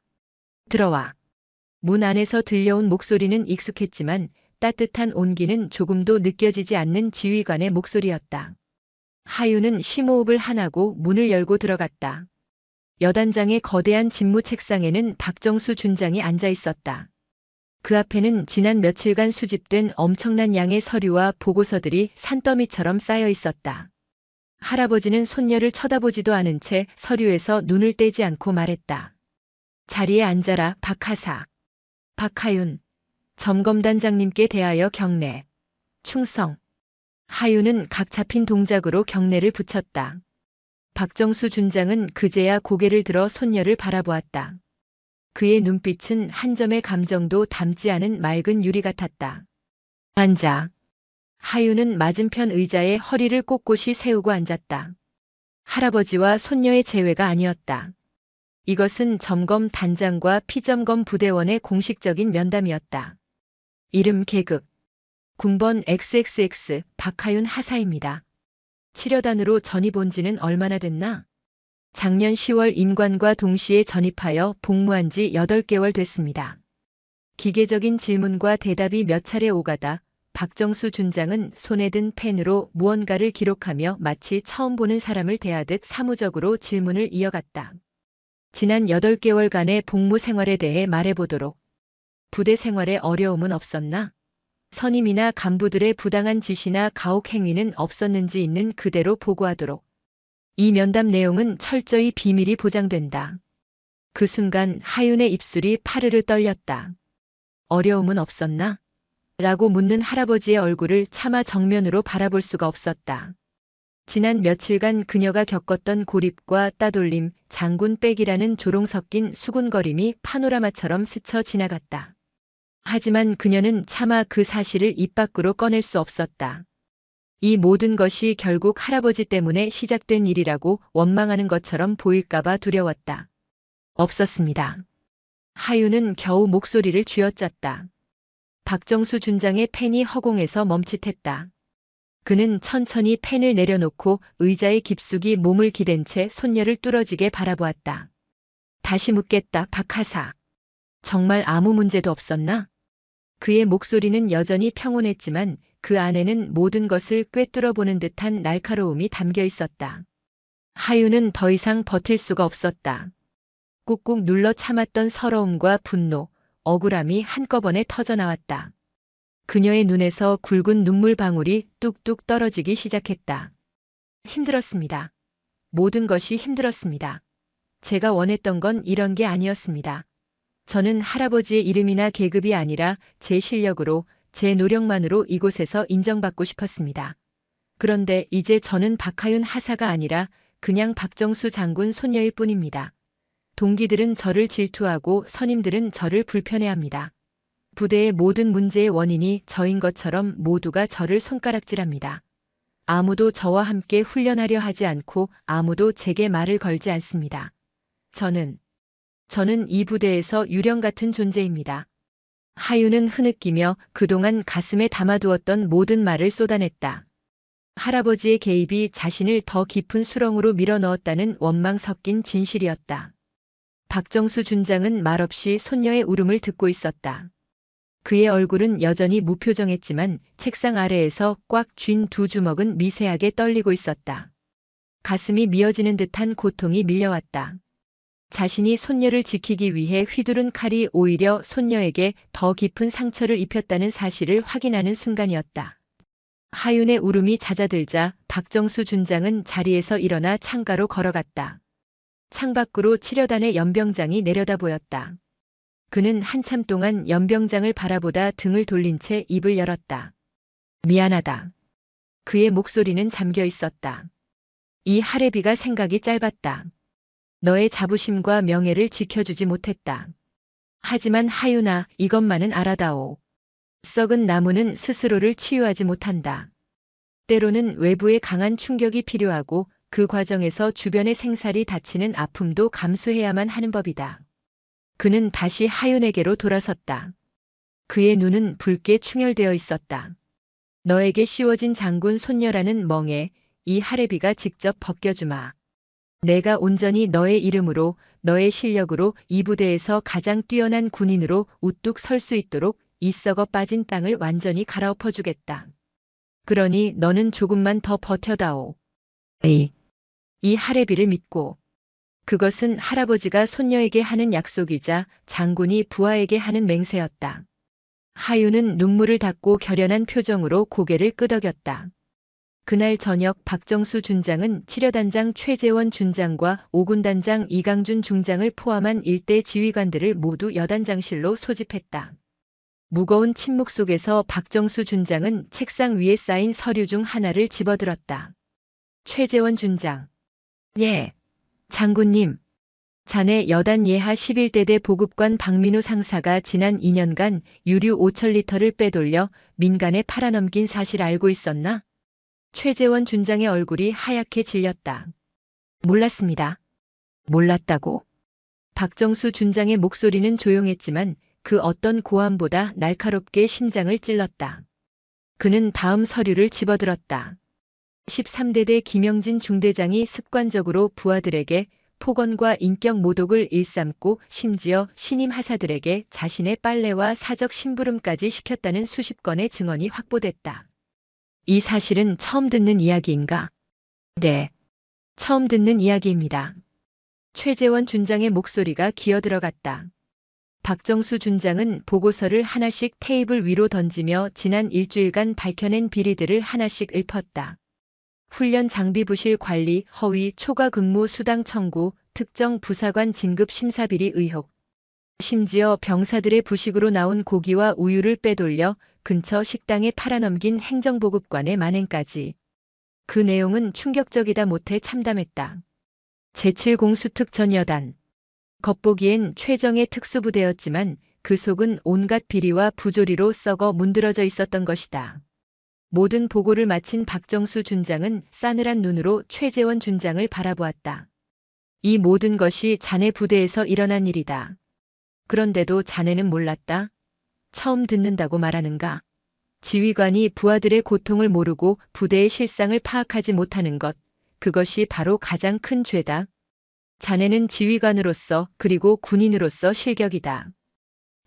Speaker 2: 들어와. 문 안에서 들려온 목소리는 익숙했지만 따뜻한 온기는 조금도 느껴지지 않는 지휘관의 목소리였다. 하윤은 심호흡을 하나고 문을 열고 들어갔다. 여단장의 거대한 집무 책상에는 박정수 준장이 앉아 있었다. 그 앞에는 지난 며칠간 수집된 엄청난 양의 서류와 보고서들이 산더미처럼 쌓여 있었다. 할아버지는 손녀를 쳐다보지도 않은 채 서류에서 눈을 떼지 않고 말했다. 자리에 앉아라, 박하사. 박하윤. 점검단장님께 대하여 경례. 충성. 하윤은 각 잡힌 동작으로 경례를 붙였다. 박정수 준장은 그제야 고개를 들어 손녀를 바라보았다. 그의 눈빛은 한 점의 감정도 담지 않은 맑은 유리 같았다. 앉아. 하윤은 맞은편 의자에 허리를 꼿꼿이 세우고 앉았다. 할아버지와 손녀의 재회가 아니었다. 이것은 점검 단장과 피점검 부대원의 공식적인 면담이었다. 이름 계급. 군번 XXX 박하윤 하사입니다. 치려단으로 전입 온 지는 얼마나 됐나? 작년 10월 임관과 동시에 전입하여 복무한 지 8개월 됐습니다. 기계적인 질문과 대답이 몇 차례 오가다 박정수 준장은 손에 든 펜으로 무언가를 기록하며 마치 처음 보는 사람을 대하듯 사무적으로 질문을 이어갔다. 지난 8개월간의 복무 생활에 대해 말해보도록. 부대 생활에 어려움은 없었나? 선임이나 간부들의 부당한 지시나 가혹 행위는 없었는지 있는 그대로 보고하도록. 이 면담 내용은 철저히 비밀이 보장된다. 그 순간 하윤의 입술이 파르르 떨렸다. 어려움은 없었나? 라고 묻는 할아버지의 얼굴을 차마 정면으로 바라볼 수가 없었다. 지난 며칠간 그녀가 겪었던 고립과 따돌림, 장군 백이라는 조롱 섞인 수군거림이 파노라마처럼 스쳐 지나갔다. 하지만 그녀는 차마 그 사실을 입 밖으로 꺼낼 수 없었다. 이 모든 것이 결국 할아버지 때문에 시작된 일이라고 원망하는 것처럼 보일까봐 두려웠다. 없었습니다. 하윤은 겨우 목소리를 쥐어짰다. 박정수 준장의 펜이 허공에서 멈칫했다. 그는 천천히 펜을 내려놓고 의자에 깊숙이 몸을 기댄 채 손녀를 뚫어지게 바라보았다. 다시 묻겠다, 박하사. 정말 아무 문제도 없었나? 그의 목소리는 여전히 평온했지만 그 안에는 모든 것을 꿰뚫어보는 듯한 날카로움이 담겨 있었다. 하윤은 더 이상 버틸 수가 없었다. 꾹꾹 눌러 참았던 서러움과 분노, 억울함이 한꺼번에 터져나왔다. 그녀의 눈에서 굵은 눈물 방울이 뚝뚝 떨어지기 시작했다. 힘들었습니다. 모든 것이 힘들었습니다. 제가 원했던 건 이런 게 아니었습니다. 저는 할아버지의 이름이나 계급이 아니라 제 실력으로, 제 노력만으로 이곳에서 인정받고 싶었습니다. 그런데 이제 저는 박하윤 하사가 아니라 그냥 박정수 장군 손녀일 뿐입니다. 동기들은 저를 질투하고 선임들은 저를 불편해합니다. 부대의 모든 문제의 원인이 저인 것처럼 모두가 저를 손가락질합니다. 아무도 저와 함께 훈련하려 하지 않고 아무도 제게 말을 걸지 않습니다. 저는 이 부대에서 유령 같은 존재입니다. 하윤은 흐느끼며 그동안 가슴에 담아두었던 모든 말을 쏟아냈다. 할아버지의 개입이 자신을 더 깊은 수렁으로 밀어넣었다는 원망 섞인 진실이었다. 박정수 준장은 말없이 손녀의 울음을 듣고 있었다. 그의 얼굴은 여전히 무표정했지만 책상 아래에서 꽉 쥔 두 주먹은 미세하게 떨리고 있었다. 가슴이 미어지는 듯한 고통이 밀려왔다. 자신이 손녀를 지키기 위해 휘두른 칼이 오히려 손녀에게 더 깊은 상처를 입혔다는 사실을 확인하는 순간이었다. 하윤의 울음이 잦아들자 박정수 준장은 자리에서 일어나 창가로 걸어갔다. 창밖으로 치려단의 연병장이 내려다 보였다. 그는 한참 동안 연병장을 바라보다 등을 돌린 채 입을 열었다. 미안하다. 그의 목소리는 잠겨 있었다. 이 할애비가 생각이 짧았다. 너의 자부심과 명예를 지켜주지 못했다. 하지만 하윤아, 이것만은 알아다오. 썩은 나무는 스스로를 치유하지 못한다. 때로는 외부의 강한 충격이 필요하고 그 과정에서 주변의 생살이 다치는 아픔도 감수해야만 하는 법이다. 그는 다시 하윤에게로 돌아섰다. 그의 눈은 붉게 충혈되어 있었다. 너에게 씌워진 장군 손녀라는 멍에 이 할애비가 직접 벗겨주마. 내가 온전히 너의 이름으로, 너의 실력으로 이 부대에서 가장 뛰어난 군인으로 우뚝 설 수 있도록 이 썩어 빠진 땅을 완전히 갈아엎어주겠다. 그러니 너는 조금만 더 버텨다오. 이 할애비를 믿고. 그것은 할아버지가 손녀에게 하는 약속이자 장군이 부하에게 하는 맹세였다. 하윤은 눈물을 닦고 결연한 표정으로 고개를 끄덕였다. 그날 저녁 박정수 준장은 치려단장 최재원 준장과 5군단장 이강준 중장을 포함한 일대 지휘관들을 모두 여단장실로 소집했다. 무거운 침묵 속에서 박정수 준장은 책상 위에 쌓인 서류 중 하나를 집어들었다. 최재원 준장. 예. 장군님. 자네 여단 예하 11대대 보급관 박민우 상사가 지난 2년간 유류 5,000리터를 빼돌려 민간에 팔아넘긴 사실 알고 있었나? 최재원 준장의 얼굴이 하얗게 질렸다. 몰랐습니다. 몰랐다고. 박정수 준장의 목소리는 조용했지만 그 어떤 고함보다 날카롭게 심장을 찔렀다. 그는 다음 서류를 집어들었다. 13대대 김영진 중대장이 습관적으로 부하들에게 폭언과 인격 모독을 일삼고 심지어 신임 하사들에게 자신의 빨래와 사적 심부름까지 시켰다는 수십 건의 증언이 확보됐다. 이 사실은 처음 듣는 이야기인가? 네. 처음 듣는 이야기입니다. 최재원 준장의 목소리가 기어들어갔다. 박정수 준장은 보고서를 하나씩 테이블 위로 던지며 지난 일주일간 밝혀낸 비리들을 하나씩 읊었다. 훈련 장비 부실 관리, 허위, 초과 근무 수당 청구, 특정 부사관 진급 심사 비리 의혹. 심지어 병사들의 부식으로 나온 고기와 우유를 빼돌려 근처 식당에 팔아넘긴 행정보급관의 만행까지. 그 내용은 충격적이다 못해 참담했다. 제7공수특 전 여단. 겉보기엔 최정의 특수부대였지만 그 속은 온갖 비리와 부조리로 썩어 문드러져 있었던 것이다. 모든 보고를 마친 박정수 준장은 싸늘한 눈으로 최재원 준장을 바라보았다. 이 모든 것이 자네 부대에서 일어난 일이다. 그런데도 자네는 몰랐다. 처음 듣는다고 말하는가. 지휘관이 부하들의 고통을 모르고 부대의 실상을 파악하지 못하는 것, 그것이 바로 가장 큰 죄다. 자네는 지휘관으로서 그리고 군인으로서 실격이다.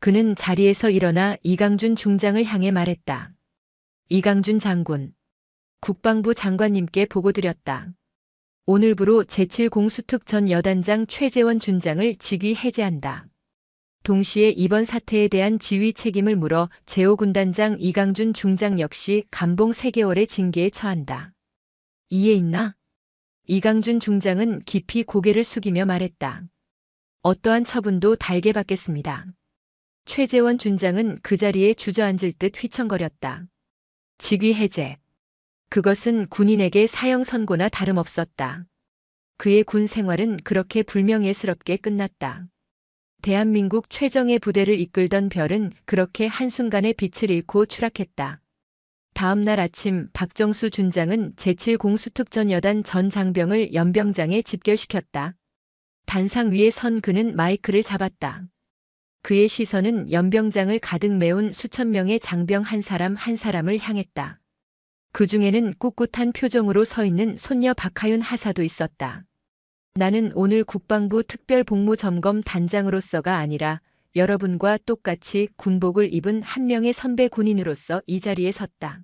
Speaker 2: 그는 자리에서 일어나 이강준 중장을 향해 말했다. 이강준 장군, 국방부 장관님께 보고드렸다. 오늘부로 제7공수특 전 여단장 최재원 준장을 직위 해제한다. 동시에 이번 사태에 대한 지휘 책임을 물어 제5군단장 이강준 중장 역시 감봉 3개월의 징계에 처한다. 이해 있나? 이강준 중장은 깊이 고개를 숙이며 말했다. 어떠한 처분도 달게 받겠습니다. 최재원 준장은 그 자리에 주저앉을 듯 휘청거렸다. 직위 해제. 그것은 군인에게 사형 선고나 다름없었다. 그의 군 생활은 그렇게 불명예스럽게 끝났다. 대한민국 최정예 부대를 이끌던 별은 그렇게 한순간에 빛을 잃고 추락했다. 다음 날 아침 박정수 준장은 제7공수특 전 여단 전 장병을 연병장에 집결시켰다. 단상 위에 선 그는 마이크를 잡았다. 그의 시선은 연병장을 가득 메운 수천 명의 장병 한 사람 한 사람을 향했다. 그 중에는 꿋꿋한 표정으로 서 있는 손녀 박하윤 하사도 있었다. 나는 오늘 국방부 특별복무점검 단장으로서가 아니라 여러분과 똑같이 군복을 입은 한 명의 선배 군인으로서 이 자리에 섰다.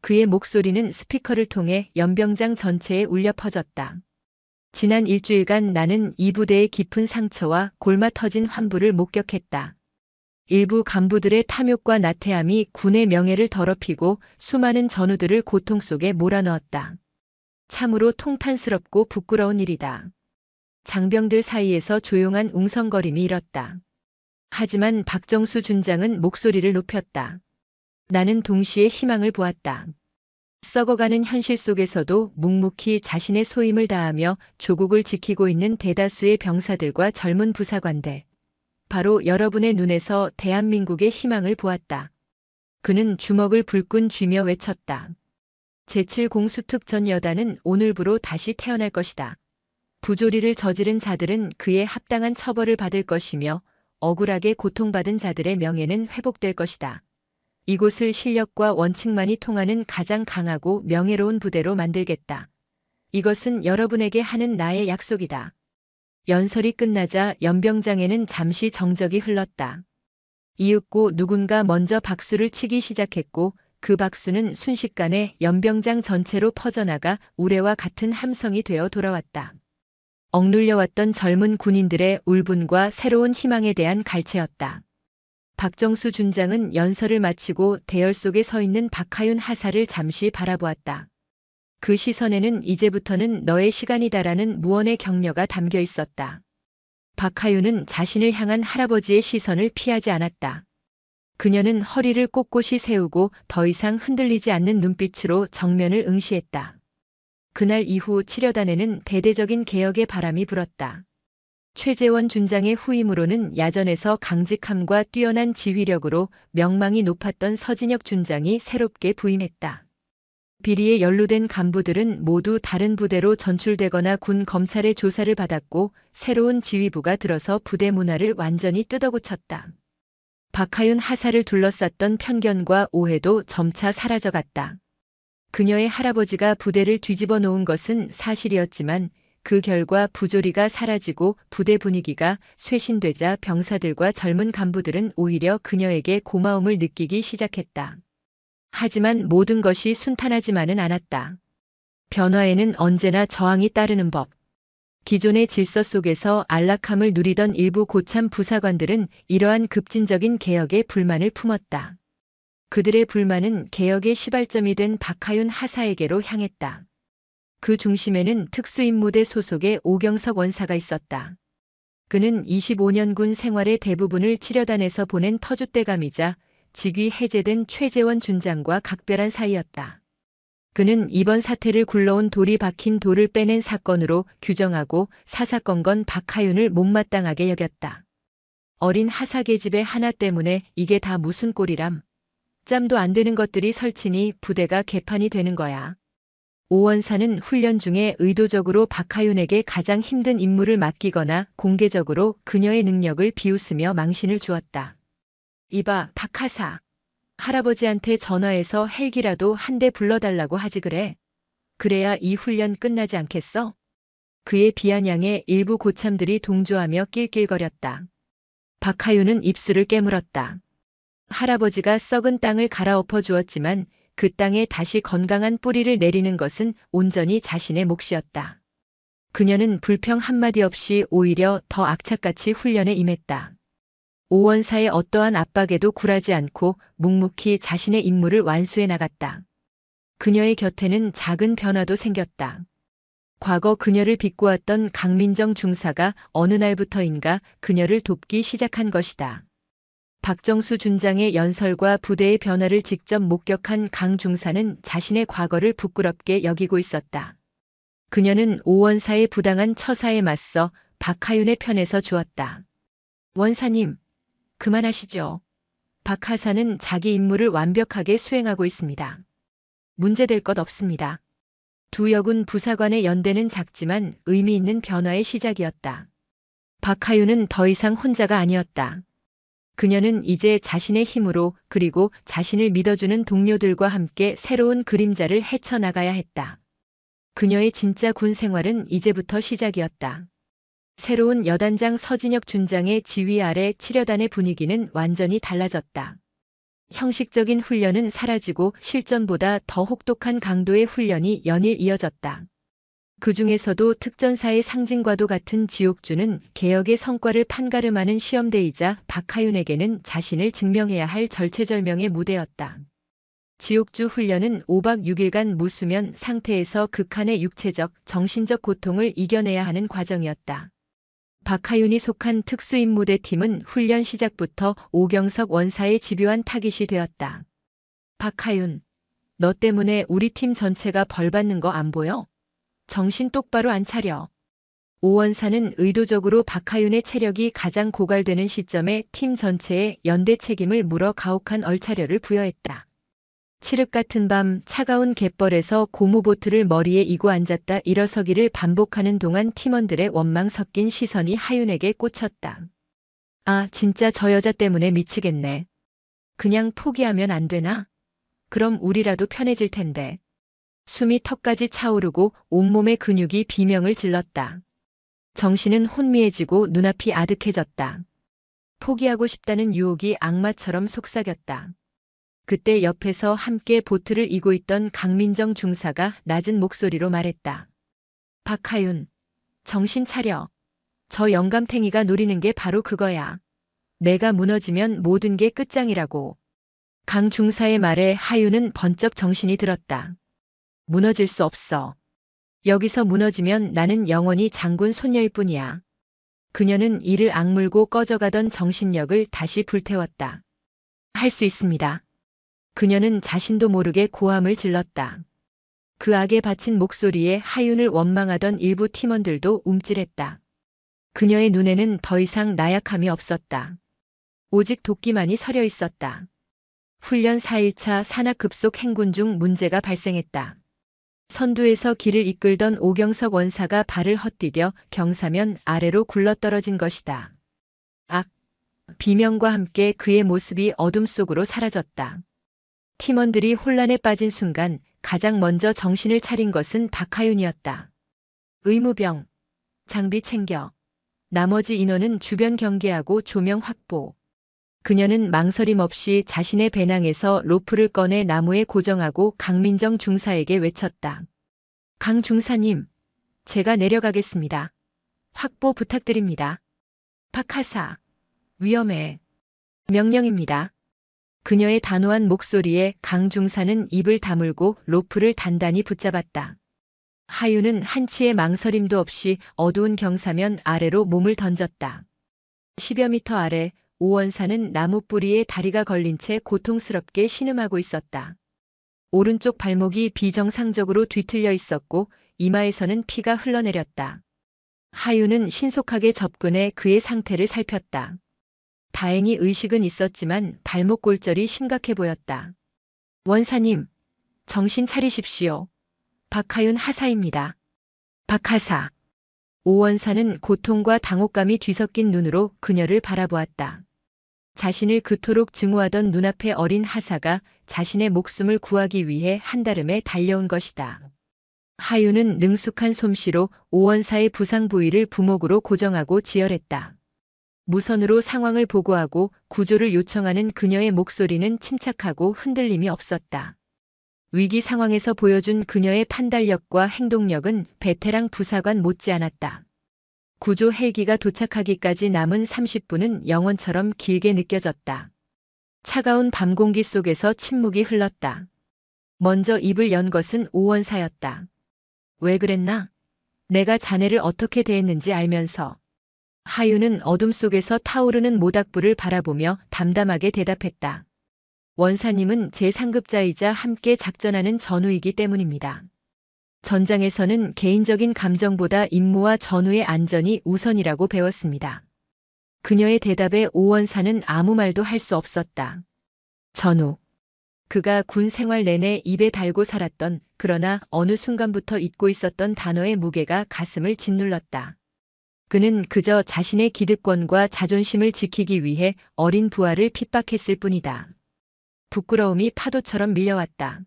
Speaker 2: 그의 목소리는 스피커를 통해 연병장 전체에 울려 퍼졌다. 지난 일주일간 나는 이 부대의 깊은 상처와 골마 터진 환부를 목격했다. 일부 간부들의 탐욕과 나태함이 군의 명예를 더럽히고 수많은 전우들을 고통 속에 몰아넣었다. 참으로 통탄스럽고 부끄러운 일이다. 장병들 사이에서 조용한 웅성거림이 일었다. 하지만 박정수 준장은 목소리를 높였다. 나는 동시에 희망을 보았다. 썩어가는 현실 속에서도 묵묵히 자신의 소임을 다하며 조국을 지키고 있는 대다수의 병사들과 젊은 부사관들. 바로 여러분의 눈에서 대한민국의 희망을 보았다. 그는 주먹을 불끈 쥐며 외쳤다. 제7공수특 전 여단은 오늘부로 다시 태어날 것이다. 부조리를 저지른 자들은 그에 합당한 처벌을 받을 것이며 억울하게 고통받은 자들의 명예는 회복될 것이다. 이곳을 실력과 원칙만이 통하는 가장 강하고 명예로운 부대로 만들겠다. 이것은 여러분에게 하는 나의 약속이다. 연설이 끝나자 연병장에는 잠시 정적이 흘렀다. 이윽고 누군가 먼저 박수를 치기 시작했고 그 박수는 순식간에 연병장 전체로 퍼져나가 우레와 같은 함성이 되어 돌아왔다. 억눌려왔던 젊은 군인들의 울분과 새로운 희망에 대한 갈채였다. 박정수 준장은 연설을 마치고 대열 속에 서 있는 박하윤 하사를 잠시 바라보았다. 그 시선에는 이제부터는 너의 시간이다라는 무언의 격려가 담겨 있었다. 박하윤은 자신을 향한 할아버지의 시선을 피하지 않았다. 그녀는 허리를 꼿꼿이 세우고 더 이상 흔들리지 않는 눈빛으로 정면을 응시했다. 그날 이후 칠여단에는 대대적인 개혁의 바람이 불었다. 최재원 준장의 후임으로는 야전에서 강직함과 뛰어난 지휘력으로 명망이 높았던 서진혁 준장이 새롭게 부임했다. 비리에 연루된 간부들은 모두 다른 부대로 전출되거나 군 검찰의 조사를 받았고 새로운 지휘부가 들어서 부대 문화를 완전히 뜯어고쳤다. 박하윤 하사를 둘러쌌던 편견과 오해도 점차 사라져갔다. 그녀의 할아버지가 부대를 뒤집어 놓은 것은 사실이었지만 그 결과 부조리가 사라지고 부대 분위기가 쇄신되자 병사들과 젊은 간부들은 오히려 그녀에게 고마움을 느끼기 시작했다. 하지만 모든 것이 순탄하지만은 않았다. 변화에는 언제나 저항이 따르는 법. 기존의 질서 속에서 안락함을 누리던 일부 고참 부사관들은 이러한 급진적인 개혁에 불만을 품었다. 그들의 불만은 개혁의 시발점이 된 박하윤 하사에게로 향했다. 그 중심에는 특수임무대 소속의 오경석 원사가 있었다. 그는 25년군 생활의 대부분을 치려단에서 보낸 터줏대감이자 직위 해제된 최재원 준장과 각별한 사이였다. 그는 이번 사태를 굴러온 돌이 박힌 돌을 빼낸 사건으로 규정하고 사사건건 박하윤을 못마땅하게 여겼다. 어린 하사계집의 하나 때문에 이게 다 무슨 꼴이람. 짬도 안 되는 것들이 설치니 부대가 개판이 되는 거야. 오원사는 훈련 중에 의도적으로 박하윤에게 가장 힘든 임무를 맡기거나 공개적으로 그녀의 능력을 비웃으며 망신을 주었다. 이봐, 박하사. 할아버지한테 전화해서 헬기라도 한 대 불러달라고 하지 그래. 그래야 이 훈련 끝나지 않겠어? 그의 비아냥에 일부 고참들이 동조하며 낄낄거렸다. 박하윤은 입술을 깨물었다. 할아버지가 썩은 땅을 갈아엎어 주었지만 그 땅에 다시 건강한 뿌리를 내리는 것은 온전히 자신의 몫이었다. 그녀는 불평 한마디 없이 오히려 더 악착같이 훈련에 임했다. 오원사의 어떠한 압박에도 굴하지 않고 묵묵히 자신의 임무를 완수해 나갔다. 그녀의 곁에는 작은 변화도 생겼다. 과거 그녀를 비꼬았던 강민정 중사가 어느 날부터인가 그녀를 돕기 시작한 것이다. 박정수 준장의 연설과 부대의 변화를 직접 목격한 강 중사는 자신의 과거를 부끄럽게 여기고 있었다. 그녀는 오원사의 부당한 처사에 맞서 박하윤의 편에서 주었다. 원사님, 그만하시죠. 박하사는 자기 임무를 완벽하게 수행하고 있습니다. 문제될 것 없습니다. 두 여군 부사관의 연대는 작지만 의미 있는 변화의 시작이었다. 박하윤은 더 이상 혼자가 아니었다. 그녀는 이제 자신의 힘으로 그리고 자신을 믿어주는 동료들과 함께 새로운 그림자를 헤쳐나가야 했다. 그녀의 진짜 군 생활은 이제부터 시작이었다. 새로운 여단장 서진혁 준장의 지휘 아래 치려단의 분위기는 완전히 달라졌다. 형식적인 훈련은 사라지고 실전보다 더 혹독한 강도의 훈련이 연일 이어졌다. 그 중에서도 특전사의 상징과도 같은 지옥주는 개혁의 성과를 판가름하는 시험대이자 박하윤에게는 자신을 증명해야 할 절체절명의 무대였다. 지옥주 훈련은 5박 6일간 무수면 상태에서 극한의 육체적, 정신적 고통을 이겨내야 하는 과정이었다. 박하윤이 속한 특수임무대 팀은 훈련 시작부터 오경석 원사의 집요한 타깃이 되었다. 박하윤, 너 때문에 우리 팀 전체가 벌받는 거 안 보여? 정신 똑바로 안 차려. 오 원사는 의도적으로 박하윤의 체력이 가장 고갈되는 시점에 팀 전체에 연대 책임을 물어 가혹한 얼차려를 부여했다. 칠흑 같은 밤 차가운 갯벌에서 고무보트를 머리에 이고 앉았다 일어서기를 반복하는 동안 팀원들의 원망 섞인 시선이 하윤에게 꽂혔다. 아, 진짜 저 여자 때문에 미치겠네. 그냥 포기하면 안 되나? 그럼 우리라도 편해질 텐데. 숨이 턱까지 차오르고 온몸의 근육이 비명을 질렀다. 정신은 혼미해지고 눈앞이 아득해졌다. 포기하고 싶다는 유혹이 악마처럼 속삭였다. 그때 옆에서 함께 보트를 이고 있던 강민정 중사가 낮은 목소리로 말했다. 박하윤, 정신 차려. 저 영감탱이가 노리는 게 바로 그거야. 내가 무너지면 모든 게 끝장이라고. 강 중사의 말에 하윤은 번쩍 정신이 들었다. 무너질 수 없어. 여기서 무너지면 나는 영원히 장군 손녀일 뿐이야. 그녀는 이를 악물고 꺼져가던 정신력을 다시 불태웠다. 할 수 있습니다. 그녀는 자신도 모르게 고함을 질렀다. 그 악에 바친 목소리에 하윤을 원망하던 일부 팀원들도 움찔했다. 그녀의 눈에는 더 이상 나약함이 없었다. 오직 도끼만이 서려 있었다. 훈련 4일차 산악급속 행군 중 문제가 발생했다. 선두에서 길을 이끌던 오경석 원사가 발을 헛디뎌 경사면 아래로 굴러떨어진 것이다. 악! 비명과 함께 그의 모습이 어둠 속으로 사라졌다. 팀원들이 혼란에 빠진 순간 가장 먼저 정신을 차린 것은 박하윤이었다. 의무병, 장비 챙겨. 나머지 인원은 주변 경계하고 조명 확보. 그녀는 망설임 없이 자신의 배낭에서 로프를 꺼내 나무에 고정하고 강민정 중사에게 외쳤다. 강 중사님, 제가 내려가겠습니다. 확보 부탁드립니다. 박하사, 위험해. 명령입니다. 그녀의 단호한 목소리에 강 중사는 입을 다물고 로프를 단단히 붙잡았다. 하윤은 한치의 망설임도 없이 어두운 경사면 아래로 몸을 던졌다. 10여 미터 아래 오원사는 나무 뿌리에 다리가 걸린 채 고통스럽게 신음하고 있었다. 오른쪽 발목이 비정상적으로 뒤틀려 있었고 이마에서는 피가 흘러내렸다. 하윤은 신속하게 접근해 그의 상태를 살폈다. 다행히 의식은 있었지만 발목 골절이 심각해 보였다. 원사님, 정신 차리십시오. 박하윤 하사입니다. 박하사. 오원사는 고통과 당혹감이 뒤섞인 눈으로 그녀를 바라보았다. 자신을 그토록 증오하던 눈앞의 어린 하사가 자신의 목숨을 구하기 위해 한달음에 달려온 것이다. 하윤은 능숙한 솜씨로 오원사의 부상 부위를 부목으로 고정하고 지혈했다. 무선으로 상황을 보고하고 구조를 요청하는 그녀의 목소리는 침착하고 흔들림이 없었다. 위기 상황에서 보여준 그녀의 판단력과 행동력은 베테랑 부사관 못지않았다. 구조 헬기가 도착하기까지 남은 30분은 영원처럼 길게 느껴졌다. 차가운 밤 공기 속에서 침묵이 흘렀다. 먼저 입을 연 것은 오원사였다. 왜 그랬나? 내가 자네를 어떻게 대했는지 알면서. 하윤은 어둠 속에서 타오르는 모닥불을 바라보며 담담하게 대답했다. 원사님은 제 상급자이자 함께 작전하는 전우이기 때문입니다. 전장에서는 개인적인 감정보다 임무와 전우의 안전이 우선이라고 배웠습니다. 그녀의 대답에 오원사는 아무 말도 할 수 없었다. 전우. 그가 군 생활 내내 입에 달고 살았던 그러나 어느 순간부터 잊고 있었던 단어의 무게가 가슴을 짓눌렀다. 그는 그저 자신의 기득권과 자존심을 지키기 위해 어린 부하를 핍박했을 뿐이다. 부끄러움이 파도처럼 밀려왔다.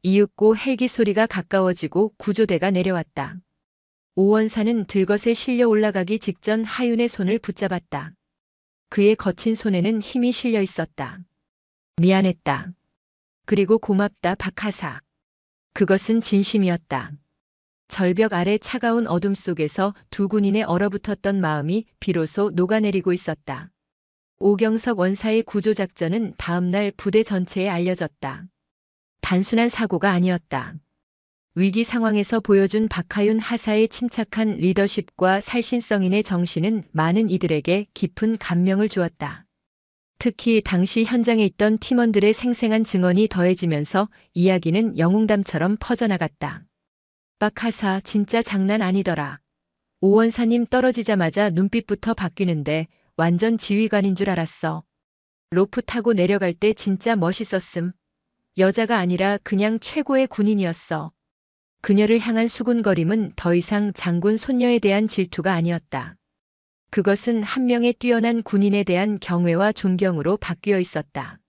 Speaker 2: 이윽고 헬기 소리가 가까워지고 구조대가 내려왔다. 오원사는 들것에 실려 올라가기 직전 하윤의 손을 붙잡았다. 그의 거친 손에는 힘이 실려 있었다. 미안했다. 그리고 고맙다, 박하사. 그것은 진심이었다. 절벽 아래 차가운 어둠 속에서 두 군인의 얼어붙었던 마음이 비로소 녹아내리고 있었다. 오경석 원사의 구조작전은 다음날 부대 전체에 알려졌다. 단순한 사고가 아니었다. 위기 상황에서 보여준 박하윤 하사의 침착한 리더십과 살신성인의 정신은 많은 이들에게 깊은 감명을 주었다. 특히 당시 현장에 있던 팀원들의 생생한 증언이 더해지면서 이야기는 영웅담처럼 퍼져나갔다. 박하사 진짜 장난 아니더라. 오원사님 떨어지자마자 눈빛부터 바뀌는데 완전 지휘관인 줄 알았어. 로프 타고 내려갈 때 진짜 멋있었음. 여자가 아니라 그냥 최고의 군인이었어. 그녀를 향한 수군거림은 더 이상 장군 손녀에 대한 질투가 아니었다. 그것은 한 명의 뛰어난 군인에 대한 경외와 존경으로 바뀌어 있었다.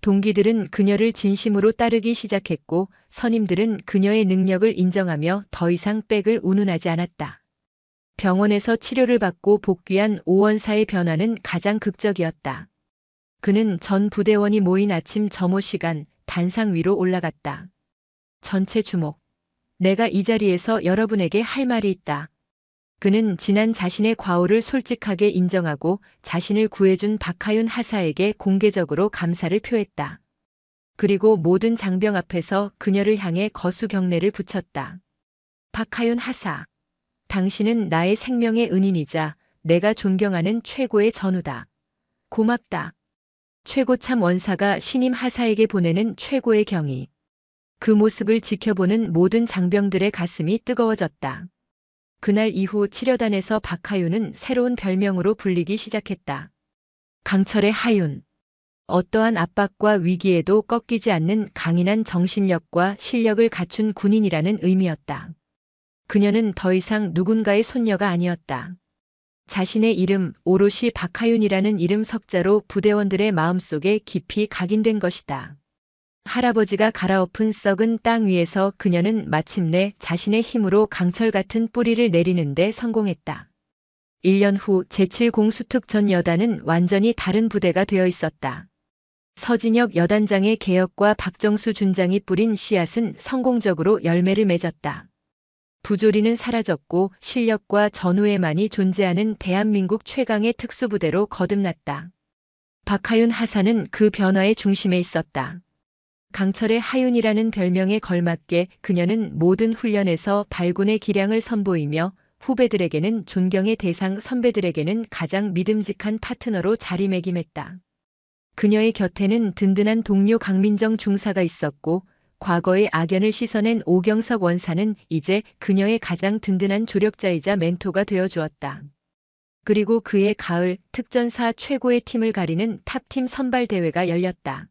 Speaker 2: 동기들은 그녀를 진심으로 따르기 시작했고 선임들은 그녀의 능력을 인정하며 더 이상 백을 운운하지 않았다. 병원에서 치료를 받고 복귀한 오원사의 변화는 가장 극적이었다. 그는 전 부대원이 모인 아침 점호 시간 단상 위로 올라갔다. 전체 주목. 내가 이 자리에서 여러분에게 할 말이 있다. 그는 지난 자신의 과오를 솔직하게 인정하고 자신을 구해준 박하윤 하사에게 공개적으로 감사를 표했다. 그리고 모든 장병 앞에서 그녀를 향해 거수 경례를 붙였다. 박하윤 하사. 당신은 나의 생명의 은인이자 내가 존경하는 최고의 전우다. 고맙다. 최고참 원사가 신임 하사에게 보내는 최고의 경의. 그 모습을 지켜보는 모든 장병들의 가슴이 뜨거워졌다. 그날 이후 치료단에서 박하윤은 새로운 별명으로 불리기 시작했다. 강철의 하윤. 어떠한 압박과 위기에도 꺾이지 않는 강인한 정신력과 실력을 갖춘 군인이라는 의미였다. 그녀는 더 이상 누군가의 손녀가 아니었다. 자신의 이름, 오롯이 박하윤이라는 이름 석자로 부대원들의 마음속에 깊이 각인된 것이다. 할아버지가 갈아엎은 썩은 땅 위에서 그녀는 마침내 자신의 힘으로 강철 같은 뿌리를 내리는 데 성공했다. 1년 후 제7공수특 전 여단은 완전히 다른 부대가 되어 있었다. 서진혁 여단장의 개혁과 박정수 준장이 뿌린 씨앗은 성공적으로 열매를 맺었다. 부조리는 사라졌고 실력과 전우애만이 존재하는 대한민국 최강의 특수부대로 거듭났다. 박하윤 하사는 그 변화의 중심에 있었다. 강철의 하윤이라는 별명에 걸맞게 그녀는 모든 훈련에서 발군의 기량을 선보이며 후배들에게는 존경의 대상, 선배들에게는 가장 믿음직한 파트너로 자리매김했다. 그녀의 곁에는 든든한 동료 강민정 중사가 있었고 과거의 악연을 씻어낸 오경석 원사는 이제 그녀의 가장 든든한 조력자이자 멘토가 되어주었다. 그리고 그해 가을 특전사 최고의 팀을 가리는 탑팀 선발대회가 열렸다.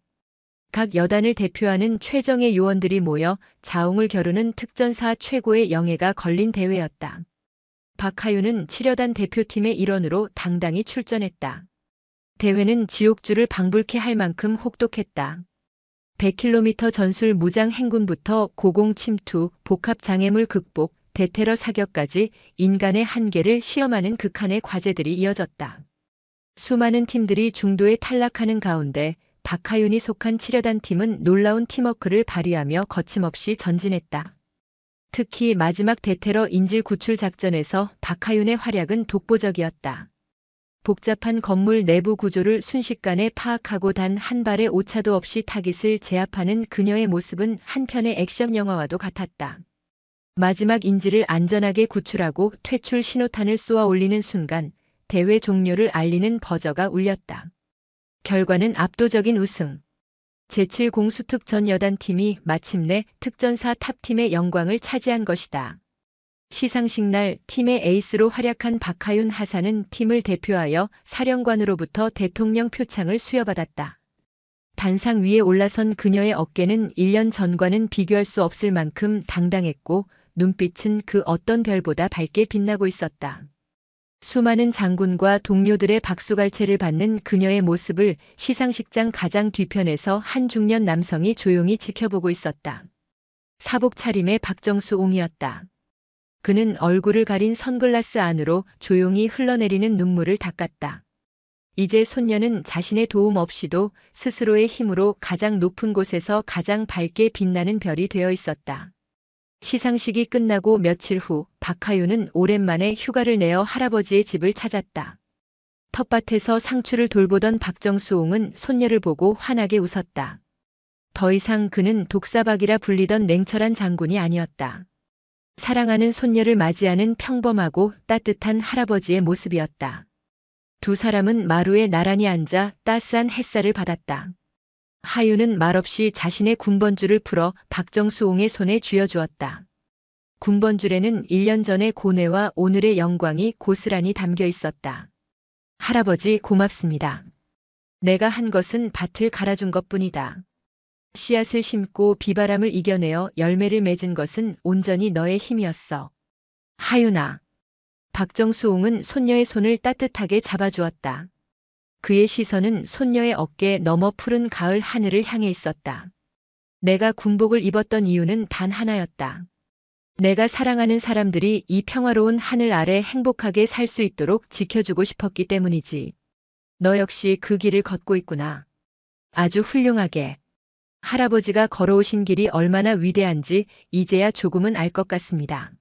Speaker 2: 각 여단을 대표하는 최정예 요원들이 모여 자웅을 겨루는 특전사 최고의 영예가 걸린 대회였다. 박하윤은 치려단 대표팀의 일원으로 당당히 출전했다. 대회는 지옥주를 방불케 할 만큼 혹독했다. 100km 전술 무장 행군부터 고공 침투, 복합 장애물 극복, 대테러 사격까지 인간의 한계를 시험하는 극한의 과제들이 이어졌다. 수많은 팀들이 중도에 탈락하는 가운데 박하윤이 속한 치려단 팀은 놀라운 팀워크를 발휘하며 거침없이 전진했다. 특히 마지막 대테러 인질 구출 작전에서 박하윤의 활약은 독보적이었다. 복잡한 건물 내부 구조를 순식간에 파악하고 단 한 발의 오차도 없이 타깃을 제압하는 그녀의 모습은 한편의 액션 영화와도 같았다. 마지막 인질을 안전하게 구출하고 퇴출 신호탄을 쏘아 올리는 순간 대회 종료를 알리는 버저가 울렸다. 결과는 압도적인 우승. 제7공수특 전 여단팀이 마침내 특전사 탑팀의 영광을 차지한 것이다. 시상식 날 팀의 에이스로 활약한 박하윤 하사는 팀을 대표하여 사령관으로부터 대통령 표창을 수여받았다. 단상 위에 올라선 그녀의 어깨는 1년 전과는 비교할 수 없을 만큼 당당했고 눈빛은 그 어떤 별보다 밝게 빛나고 있었다. 수많은 장군과 동료들의 박수갈채를 받는 그녀의 모습을 시상식장 가장 뒤편에서 한 중년 남성이 조용히 지켜보고 있었다. 사복 차림의 박정수옹이었다. 그는 얼굴을 가린 선글라스 안으로 조용히 흘러내리는 눈물을 닦았다. 이제 손녀는 자신의 도움 없이도 스스로의 힘으로 가장 높은 곳에서 가장 밝게 빛나는 별이 되어 있었다. 시상식이 끝나고 며칠 후 박하윤은 오랜만에 휴가를 내어 할아버지의 집을 찾았다. 텃밭에서 상추를 돌보던 박정수옹은 손녀를 보고 환하게 웃었다. 더 이상 그는 독사박이라 불리던 냉철한 장군이 아니었다. 사랑하는 손녀를 맞이하는 평범하고 따뜻한 할아버지의 모습이었다. 두 사람은 마루에 나란히 앉아 따스한 햇살을 받았다. 하윤은 말없이 자신의 군번줄을 풀어 박정수옹의 손에 쥐어주었다. 군번줄에는 1년 전의 고뇌와 오늘의 영광이 고스란히 담겨 있었다. 할아버지 고맙습니다. 내가 한 것은 밭을 갈아준 것뿐이다. 씨앗을 심고 비바람을 이겨내어 열매를 맺은 것은 온전히 너의 힘이었어. 하윤아. 박정수옹은 손녀의 손을 따뜻하게 잡아주었다. 그의 시선은 손녀의 어깨 너머 푸른 가을 하늘을 향해 있었다. 내가 군복을 입었던 이유는 단 하나였다. 내가 사랑하는 사람들이 이 평화로운 하늘 아래 행복하게 살 수 있도록 지켜주고 싶었기 때문이지. 너 역시 그 길을 걷고 있구나. 아주 훌륭하게. 할아버지가 걸어오신 길이 얼마나 위대한지 이제야 조금은 알 것 같습니다.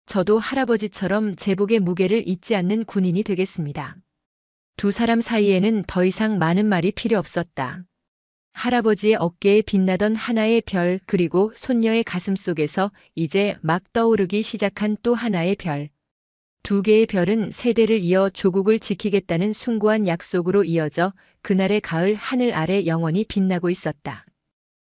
Speaker 2: 저도 할아버지처럼 제복의 무게를 잊지 않는 군인이 되겠습니다. 두 사람 사이에는 더 이상 많은 말이 필요 없었다. 할아버지의 어깨에 빛나던 하나의 별 그리고 손녀의 가슴 속에서 이제 막 떠오르기 시작한 또 하나의 별. 두 개의 별은 세대를 이어 조국을 지키겠다는 숭고한 약속으로 이어져 그날의 가을 하늘 아래 영원히 빛나고 있었다.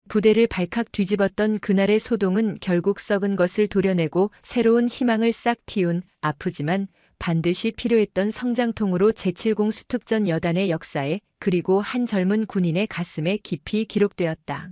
Speaker 2: 부대를 발칵 뒤집었던 그날의 소동은 결국 썩은 것을 도려내고 새로운 희망을 싹 틔운 아프지만 반드시 필요했던 성장통으로 제7공수특전 여단의 역사에 그리고 한 젊은 군인의 가슴에 깊이 기록되었다.